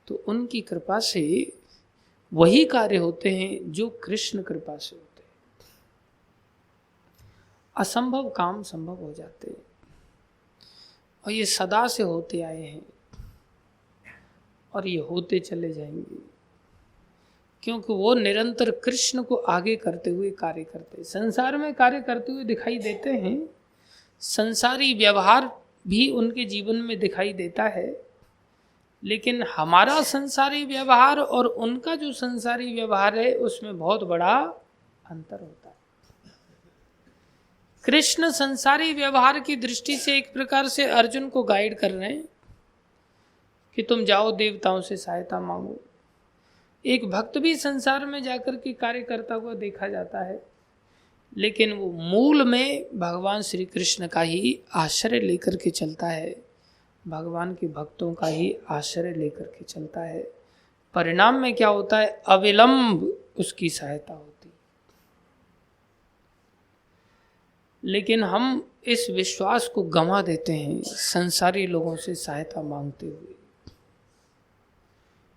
तो उनकी कृपा से वही कार्य होते हैं जो कृष्ण कृपा से होते हैं। असंभव काम संभव हो जाते हैं और ये सदा से होते आए हैं और ये होते चले जाएंगे, क्योंकि वो निरंतर कृष्ण को आगे करते हुए कार्य करते हैं। संसार में कार्य करते हुए दिखाई देते हैं, संसारी व्यवहार भी उनके जीवन में दिखाई देता है, लेकिन हमारा संसारी व्यवहार और उनका जो संसारी व्यवहार है उसमें बहुत बड़ा अंतर होता है। कृष्ण संसारी व्यवहार की दृष्टि से एक प्रकार से अर्जुन को गाइड कर रहे हैं कि तुम जाओ देवताओं से सहायता मांगो। एक भक्त भी संसार में जाकर के कार्य करता हुआ देखा जाता है, लेकिन वो मूल में भगवान श्री कृष्ण का ही आश्रय लेकर के चलता है, भगवान के भक्तों का ही आश्रय लेकर के चलता है। परिणाम में क्या होता है? अविलंब उसकी सहायता होती। लेकिन हम इस विश्वास को गंवा देते हैं संसारी लोगों से सहायता मांगते हुए।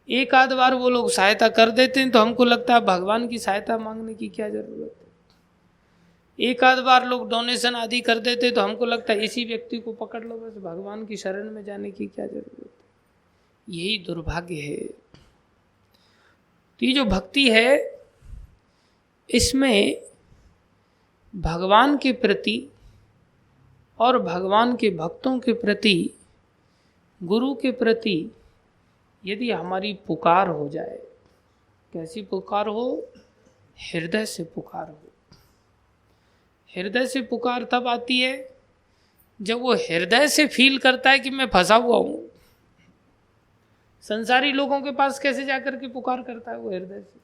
एक आध बार वो लोग सहायता कर देते हैं तो हमको लगता है भगवान की सहायता मांगने की क्या जरूरत है। एक आध बार लोग डोनेशन आदि कर देते तो हमको लगता है इसी व्यक्ति को पकड़ लो, बस भगवान की शरण में जाने की क्या जरूरत है। यही दुर्भाग्य है। तो ये जो भक्ति है, इसमें भगवान के प्रति और भगवान के भक्तों के प्रति, गुरु के प्रति यदि हमारी पुकार हो जाए, कैसी पुकार हो? हृदय से पुकार हो। हृदय से पुकार तब आती है जब वो हृदय से फील करता है कि मैं फंसा हुआ हूं। संसारी लोगों के पास कैसे जाकर के पुकार करता है वो? हृदय से।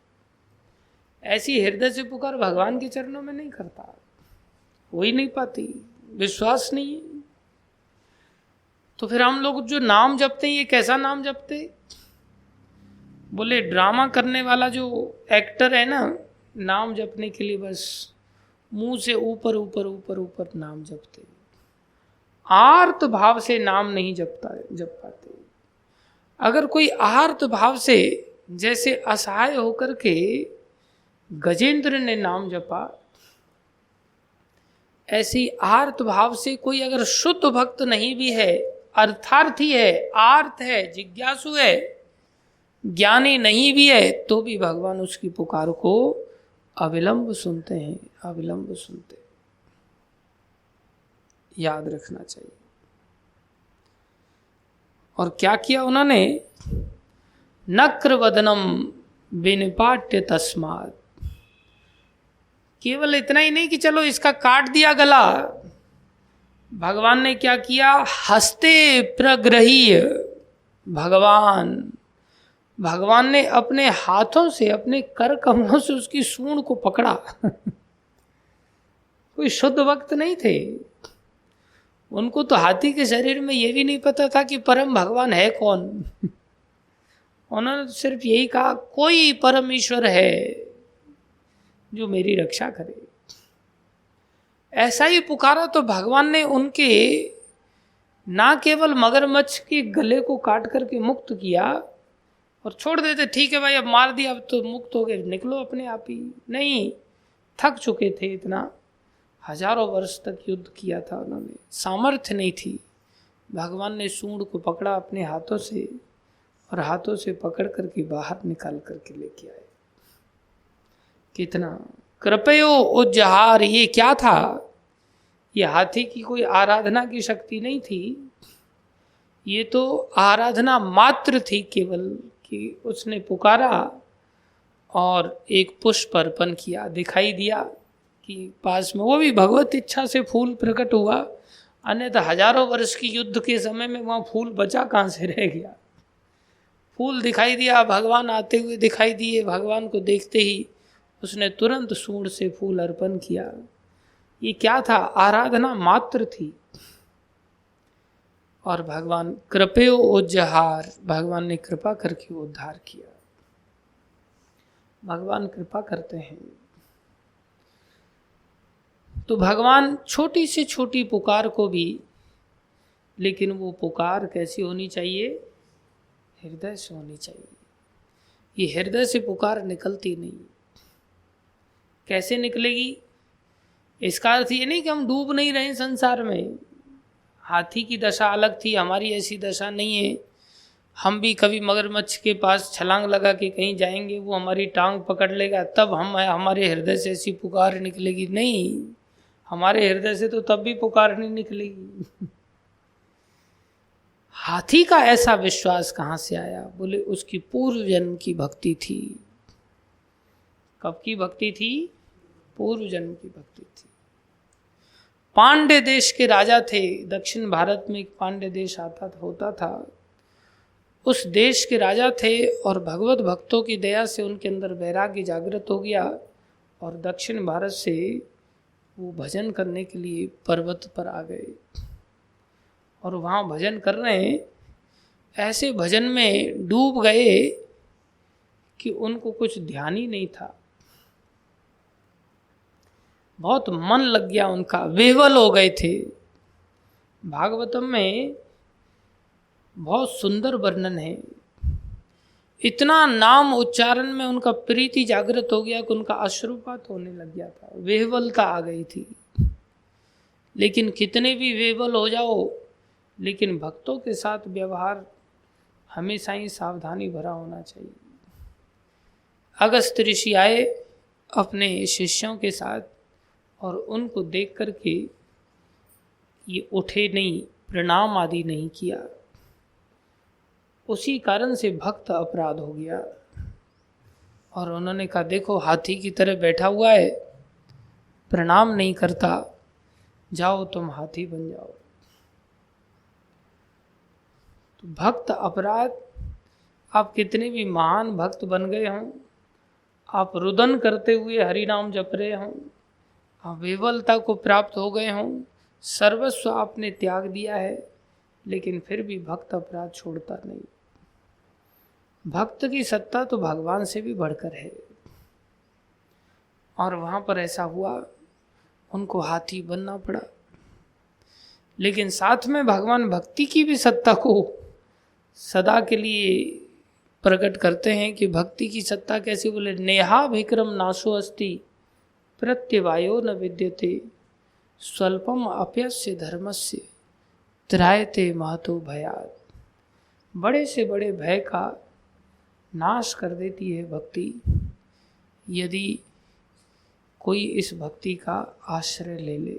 ऐसी हृदय से पुकार भगवान के चरणों में नहीं करता, हो ही नहीं पाती, विश्वास नहीं है। तो फिर हम लोग जो नाम जपते हैं, ये कैसा नाम जपते? बोले ड्रामा करने वाला जो एक्टर है ना, नाम जपने के लिए बस मुंह से ऊपर ऊपर ऊपर ऊपर नाम जपते, आर्त भाव से नाम नहीं जप पाते। अगर कोई आर्त भाव से, जैसे असहाय होकर के गजेंद्र ने नाम जपा, ऐसी आर्त भाव से कोई अगर शुद्ध भक्त नहीं भी है, अर्थार्थी है, आर्त है, जिज्ञासु है, ज्ञानी नहीं भी है, तो भी भगवान उसकी पुकार को अविलंब सुनते हैं, अविलंब सुनते। याद रखना चाहिए। और क्या किया उन्होंने? नक्र वदनम विनिपाट्य तस्मात्। केवल इतना ही नहीं कि चलो इसका काट दिया गला, भगवान ने क्या किया? हस्ते प्रग्रहीय, भगवान ने अपने हाथों से, अपने कर कमलों से उसकी सूंड को पकड़ा। कोई शुद्ध भक्त नहीं थे, उनको तो हाथी के शरीर में यह भी नहीं पता था कि परम भगवान है कौन। उन्होंने तो सिर्फ यही कहा, कोई परम ईश्वर है जो मेरी रक्षा करे। ऐसा ही पुकारा तो भगवान ने उनके ना केवल मगरमच्छ के गले को काट करके मुक्त किया और छोड़ देते, ठीक है भाई अब मार दिया, अब तो मुक्त हो गए, निकलो अपने आप ही। नहीं, थक चुके थे, इतना हजारों वर्ष तक युद्ध किया था उन्होंने, सामर्थ्य नहीं थी। भगवान ने सूंड को पकड़ा अपने हाथों से और हाथों से पकड़ करके बाहर निकाल करके लेके आए। कितना कृपयो उज्जहार। ये क्या था? ये हाथी की कोई आराधना की शक्ति नहीं थी, ये तो आराधना मात्र थी केवल, कि उसने पुकारा और एक पुष्प अर्पण किया, दिखाई दिया कि पास में, वो भी भगवत इच्छा से फूल प्रकट हुआ, अन्यथा हजारों वर्ष की युद्ध के समय में वहाँ फूल बचा कहाँ से रह गया। फूल दिखाई दिया, भगवान आते हुए दिखाई दिए, भगवान को देखते ही उसने तुरंत सूंड से फूल अर्पण किया। ये क्या था? आराधना मात्र थी। और भगवान कृपयो उज्जहार, भगवान ने कृपा करके उद्धार किया। भगवान कृपा करते हैं। तो भगवान छोटी से छोटी पुकार को भी, लेकिन वो पुकार कैसी होनी चाहिए? हृदय से होनी चाहिए। ये हृदय से पुकार निकलती नहीं। कैसे निकलेगी? इसका अर्थ ये नहीं कि हम डूब नहीं रहे संसार में। हाथी की दशा अलग थी, हमारी ऐसी दशा नहीं है। हम भी कभी मगरमच्छ के पास छलांग लगा के कहीं जाएंगे, वो हमारी टांग पकड़ लेगा, तब हमारे हृदय से ऐसी पुकार निकलेगी। नहीं, हमारे हृदय से तो तब भी पुकार नहीं निकलेगी। हाथी का ऐसा विश्वास कहाँ से आया? बोले उसकी पूर्व जन्म की भक्ति थी। कब की भक्ति थी? पूर्व जन्म की भक्ति थी। पांड्य देश के राजा थे, दक्षिण भारत में एक पांड्य देश होता था। उस देश के राजा थे और भगवत भक्तों की दया से उनके अंदर वैराग्य जागृत हो गया और दक्षिण भारत से वो भजन करने के लिए पर्वत पर आ गए और वहाँ भजन कर रहे हैं। ऐसे भजन में डूब गए कि उनको कुछ ध्यान ही नहीं था। बहुत मन लग गया उनका, विह्वल हो गए थे। भागवतम में बहुत सुंदर वर्णन है इतना नाम उच्चारण में उनका प्रीति जागृत हो गया कि उनका अश्रुपात होने लग गया था, वेहवलता आ गई थी। लेकिन कितने भी वेहवल हो जाओ, लेकिन भक्तों के साथ व्यवहार हमेशा ही सावधानी भरा होना चाहिए। अगस्त्य ऋषि आए अपने शिष्यों के साथ और उनको देख करके ये उठे नहीं, प्रणाम आदि नहीं किया। उसी कारण से भक्त अपराध हो गया और उन्होंने कहा देखो हाथी की तरह बैठा हुआ है, प्रणाम नहीं करता, जाओ तुम हाथी बन जाओ। तो भक्त अपराध, आप कितने भी महान भक्त बन गए हों, आप रुदन करते हुए हरि नाम जप रहे हों, आप विवलता को प्राप्त हो गए हों, सर्वस्व आपने त्याग दिया है, लेकिन फिर भी भक्त अपराध छोड़ता नहीं। भक्त की सत्ता तो भगवान से भी बढ़कर है। और वहाँ पर ऐसा हुआ, उनको हाथी बनना पड़ा। लेकिन साथ में भगवान भक्ति की भी सत्ता को सदा के लिए प्रकट करते हैं कि भक्ति की सत्ता कैसी, बोले नेहा विक्रम नाशो अस्ति प्रत्यवायो न विद्यते स्वल्पम अप्यस्य धर्मस्य त्रायते महतो भयात्। बड़े से बड़े भय का नाश कर देती है भक्ति, यदि कोई इस भक्ति का आश्रय ले ले।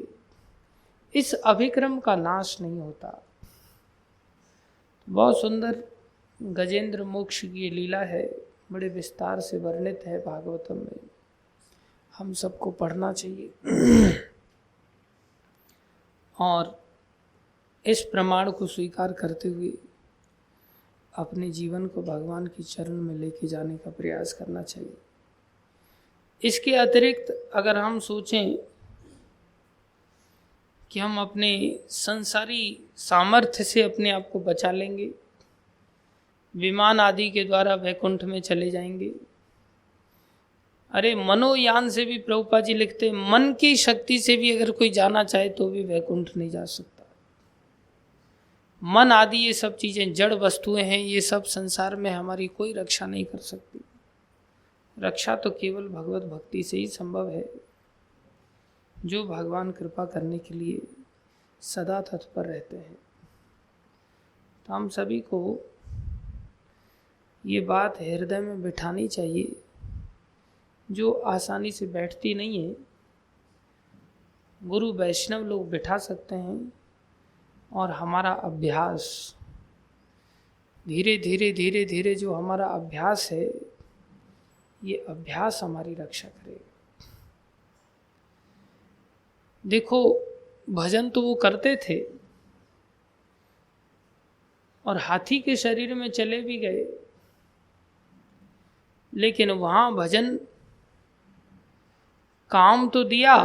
इस अभिक्रम का नाश नहीं होता। बहुत सुंदर गजेंद्र मोक्ष की लीला है, बड़े विस्तार से वर्णित है भागवतम में, हम सबको पढ़ना चाहिए और इस प्रमाण को स्वीकार करते हुए अपने जीवन को भगवान की चरण में लेके जाने का प्रयास करना चाहिए। इसके अतिरिक्त अगर हम सोचें कि हम अपने संसारी सामर्थ्य से अपने आप को बचा लेंगे, विमान आदि के द्वारा वैकुंठ में चले जाएंगे। अरे मनोयान से भी प्रभुपाद जी लिखते, मन की शक्ति से भी अगर कोई जाना चाहे तो भी वैकुंठ नहीं जा सकता। मन आदि ये सब चीज़ें जड़ वस्तुएं हैं, ये सब संसार में हमारी कोई रक्षा नहीं कर सकती। रक्षा तो केवल भगवत भक्ति से ही संभव है, जो भगवान कृपा करने के लिए सदा तत्पर रहते हैं। तो हम सभी को ये बात हृदय में बिठानी चाहिए, जो आसानी से बैठती नहीं है। गुरु वैष्णव लोग बिठा सकते हैं, और हमारा अभ्यास धीरे धीरे धीरे धीरे जो हमारा अभ्यास है, ये अभ्यास हमारी रक्षा करेगा। देखो भजन तो वो करते थे और हाथी के शरीर में चले भी गए, लेकिन वहाँ भजन काम तो दिया,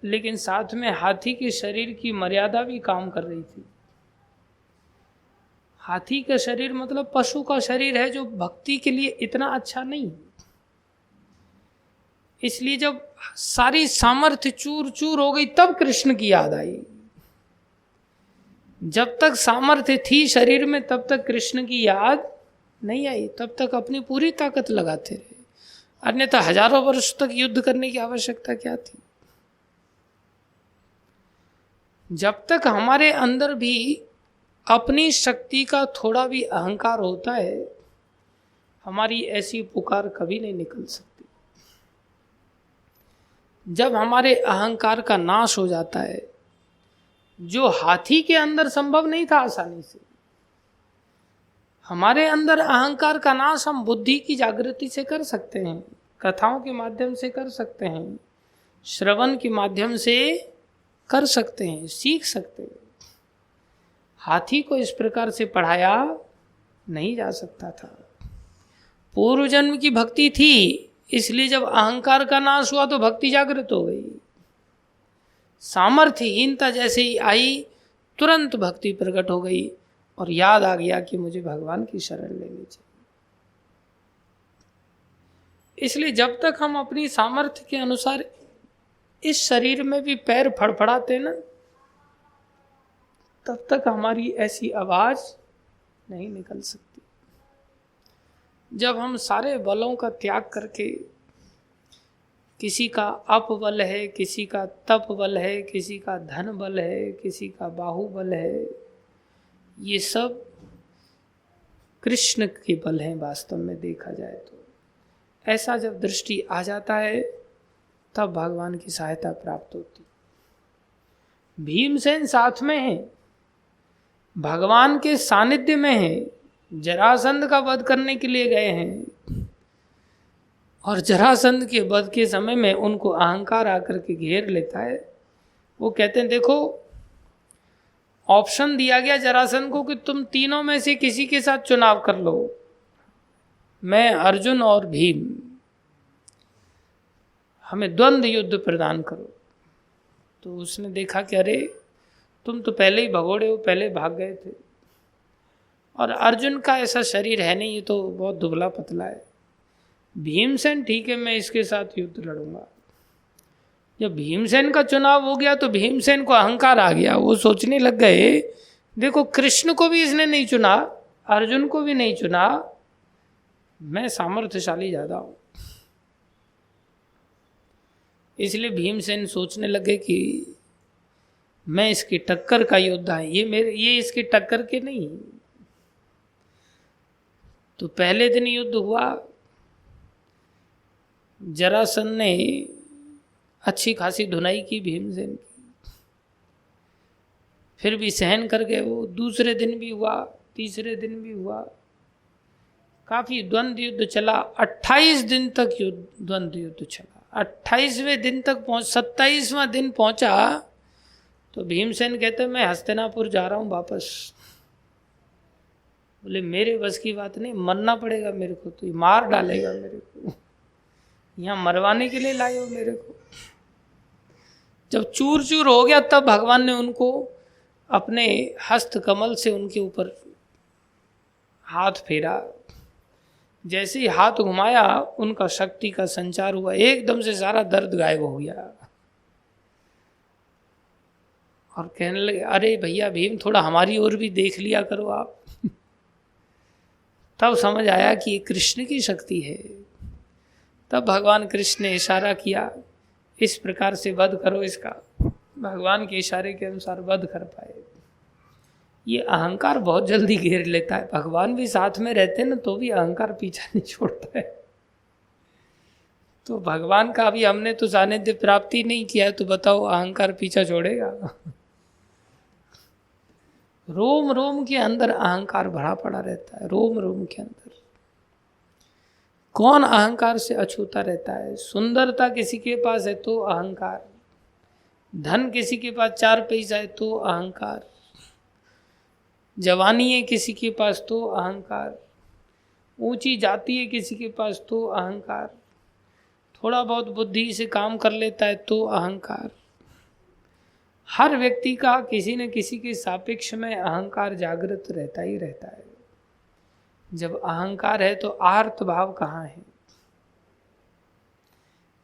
लेकिन साथ में हाथी के शरीर की मर्यादा भी काम कर रही थी। हाथी का शरीर मतलब पशु का शरीर है, जो भक्ति के लिए इतना अच्छा नहीं। इसलिए जब सारी सामर्थ्य चूर चूर हो गई तब कृष्ण की याद आई। जब तक सामर्थ्य थी शरीर में तब तक कृष्ण की याद नहीं आई, तब तक अपनी पूरी ताकत लगाते रहे, अन्यथा हजारों वर्ष तक युद्ध करने की आवश्यकता क्या थी। जब तक हमारे अंदर भी अपनी शक्ति का थोड़ा भी अहंकार होता है, हमारी ऐसी पुकार कभी नहीं निकल सकती। जब हमारे अहंकार का नाश हो जाता है, जो हाथी के अंदर संभव नहीं था आसानी से, हमारे अंदर अहंकार का नाश हम बुद्धि की जागृति से कर सकते हैं, कथाओं के माध्यम से कर सकते हैं, श्रवण के माध्यम से कर सकते हैं, सीख सकते हैं। हाथी को इस प्रकार से पढ़ाया नहीं जा सकता था। पूर्व जन्म की भक्ति थी, इसलिए जब अहंकार का नाश हुआ तो भक्ति जागृत हो गई। सामर्थ्यहीनता जैसे ही आई, तुरंत भक्ति प्रकट हो गई और याद आ गया कि मुझे भगवान की शरण लेनी चाहिए। इसलिए जब तक हम अपनी सामर्थ्य के अनुसार इस शरीर में भी पैर फड़फड़ाते ना, तब तक हमारी ऐसी आवाज नहीं निकल सकती। जब हम सारे बलों का त्याग करके, किसी का अपबल है, किसी का तप बल है, किसी का धन बल है, किसी का बाहुबल है, ये सब कृष्ण के बल हैं वास्तव में देखा जाए तो। ऐसा जब दृष्टि आ जाता है तब भगवान की सहायता प्राप्त होती। भीमसेन साथ में है, भगवान के सानिध्य में है, जरासंध का वध करने के लिए गए हैं और जरासंध के वध के समय में उनको अहंकार आकर के घेर लेता है। वो कहते हैं देखो, ऑप्शन दिया गया जरासंध को कि तुम तीनों में से किसी के साथ चुनाव कर लो, मैं, अर्जुन और भीम, हमें द्वंद्व युद्ध प्रदान करो। तो उसने देखा कि अरे तुम तो पहले ही भगोड़े हो, पहले भाग गए थे, और अर्जुन का ऐसा शरीर है नहीं, ये तो बहुत दुबला पतला है। भीमसेन ठीक है, मैं इसके साथ युद्ध लड़ूंगा। जब भीमसेन का चुनाव हो गया तो भीमसेन को अहंकार आ गया। वो सोचने लग गए देखो, कृष्ण को भी इसने नहीं चुना, अर्जुन को भी नहीं चुना, मैं सामर्थ्यशाली ज्यादा हूं। इसलिए भीमसेन सोचने लगे कि मैं इसकी टक्कर का योद्धा है, ये इसकी टक्कर के नहीं। तो पहले दिन युद्ध हुआ, जरासंध ने अच्छी खासी धुनाई की भीमसेन की, फिर भी सहन कर गए वो। दूसरे दिन भी हुआ, तीसरे दिन भी हुआ, काफी द्वंद्व युद्ध चला। 28 दिन तक द्वंद्व युद्ध चला। 28वें दिन तक 27वां दिन पहुंचा तो भीमसेन कहते मैं हस्तिनापुर जा रहा हूं वापस। बोले मेरे बस की बात नहीं, मरना पड़ेगा मेरे को, तो मार डालेगा मेरे को, यहाँ मरवाने के लिए लाए हो मेरे को। जब चूर चूर हो गया तब भगवान ने उनको अपने हस्त कमल से उनके ऊपर हाथ फेरा। जैसे ही हाथ घुमाया उनका शक्ति का संचार हुआ, एकदम से सारा दर्द गायब हो गया। और कहने लगे अरे भैया भीम, थोड़ा हमारी ओर भी देख लिया करो आप। तब समझ आया कि ये कृष्ण की शक्ति है। तब भगवान कृष्ण ने इशारा किया, इस प्रकार से वध करो इसका। भगवान के इशारे के अनुसार वध कर पाए। ये अहंकार बहुत जल्दी घेर लेता है। भगवान भी साथ में रहते ना तो भी अहंकार पीछा नहीं छोड़ता है। तो भगवान का अभी हमने तो सानिध्य प्राप्ति नहीं किया है, तो बताओ अहंकार पीछा छोड़ेगा? रोम रोम के अंदर अहंकार भरा पड़ा रहता है। रोम रोम के अंदर कौन अहंकार से अछूता रहता है? सुंदरता किसी के पास है तो अहंकार, धन किसी के पास 4 पैसा है तो अहंकार, जवानी है किसी के पास तो अहंकार, ऊंची जाति है किसी के पास तो अहंकार, थोड़ा बहुत बुद्धि से काम कर लेता है तो अहंकार। हर व्यक्ति का किसी न किसी के सापेक्ष में अहंकार जागृत रहता ही रहता है। जब अहंकार है तो आर्त भाव कहाँ है?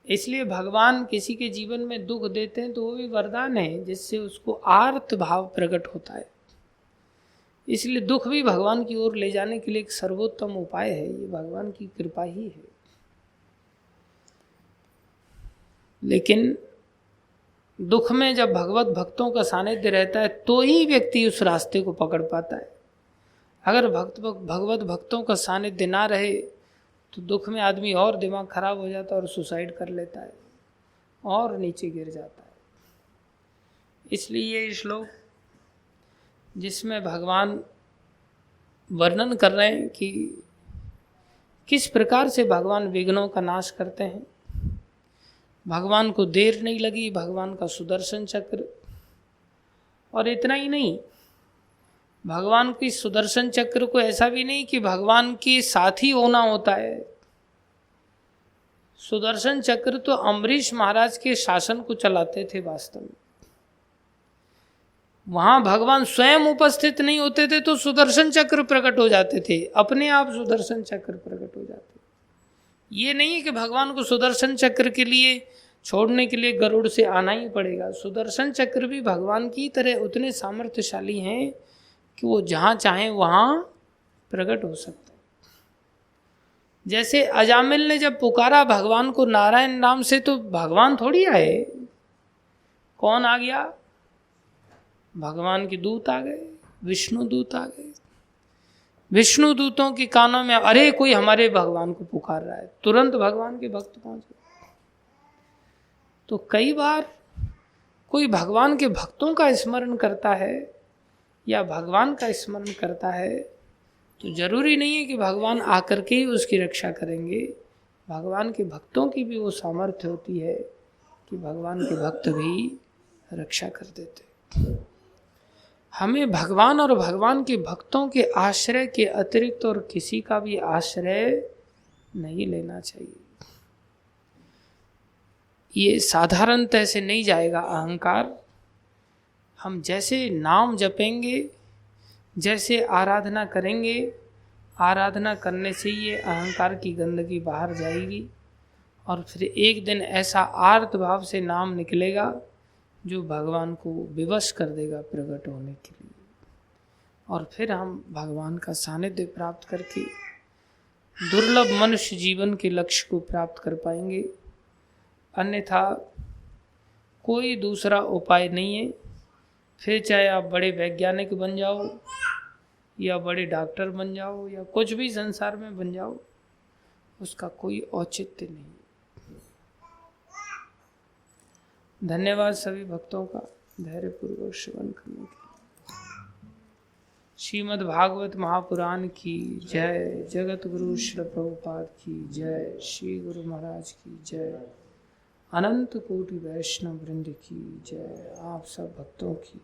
इसलिए भगवान किसी के जीवन में दुख देते हैं तो वो भी वरदान है जिससे उसको आर्त भाव प्रकट होता है। इसलिए दुख भी भगवान की ओर ले जाने के लिए एक सर्वोत्तम उपाय है। ये भगवान की कृपा ही है। लेकिन दुख में जब भगवत भक्तों का सानिध्य रहता है तो ही व्यक्ति उस रास्ते को पकड़ पाता है। अगर भगवत भक्तों का सानिध्य ना रहे तो दुख में आदमी और दिमाग खराब हो जाता है और सुसाइड कर लेता है और नीचे गिर जाता है। इसलिए ये श्लोक जिसमें भगवान वर्णन कर रहे हैं कि किस प्रकार से भगवान विघ्नों का नाश करते हैं। भगवान को देर नहीं लगी, भगवान का सुदर्शन चक्र। और इतना ही नहीं, भगवान की सुदर्शन चक्र को ऐसा भी नहीं कि भगवान के साथ ही होना होता है। सुदर्शन चक्र तो अम्बरीश महाराज के शासन को चलाते थे। वास्तव में वहां भगवान स्वयं उपस्थित नहीं होते थे तो सुदर्शन चक्र प्रकट हो जाते थे, अपने आप सुदर्शन चक्र प्रकट हो जाते। ये नहीं है कि भगवान को सुदर्शन चक्र के लिए छोड़ने के लिए गरुड़ से आना ही पड़ेगा। सुदर्शन चक्र भी भगवान की तरह उतने सामर्थ्यशाली हैं कि वो जहाँ चाहें वहाँ प्रकट हो सकते हैं। जैसे अजामिल ने जब पुकारा भगवान को नारायण नाम से, तो भगवान थोड़ी आए, कौन आ गया? भगवान के दूत आ गए, विष्णु दूत आ गए। विष्णु दूतों के कानों में अरे कोई हमारे भगवान को पुकार रहा है, तुरंत भगवान के भक्त पहुंच गए। तो कई बार कोई भगवान के भक्तों का स्मरण करता है या भगवान का स्मरण करता है, तो जरूरी नहीं है कि भगवान आकर के ही उसकी रक्षा करेंगे। भगवान के भक्तों की भी वो सामर्थ्य होती है कि भगवान के भक्त भी रक्षा कर देते। हमें भगवान और भगवान के भक्तों के आश्रय के अतिरिक्त और किसी का भी आश्रय नहीं लेना चाहिए। ये साधारणतः से नहीं जाएगा अहंकार। हम जैसे नाम जपेंगे, जैसे आराधना करेंगे, आराधना करने से ये अहंकार की गंदगी बाहर जाएगी और फिर एक दिन ऐसा आर्त भाव से नाम निकलेगा जो भगवान को विवश कर देगा प्रकट होने के लिए, और फिर हम भगवान का सानिध्य प्राप्त करके दुर्लभ मनुष्य जीवन के लक्ष्य को प्राप्त कर पाएंगे। अन्यथा कोई दूसरा उपाय नहीं है। फिर चाहे आप बड़े वैज्ञानिक बन जाओ या बड़े डॉक्टर बन जाओ या कुछ भी संसार में बन जाओ, उसका कोई औचित्य नहीं। धन्यवाद सभी भक्तों का धैर्यपूर्वक श्रवण करने के लिए। श्रीमद् भागवत महापुराण की जय, जगत गुरु श्री प्रभुपाद की जय, श्री गुरु महाराज की जय, अनंत कोटि वैष्णव वृंद की जय, आप सब भक्तों की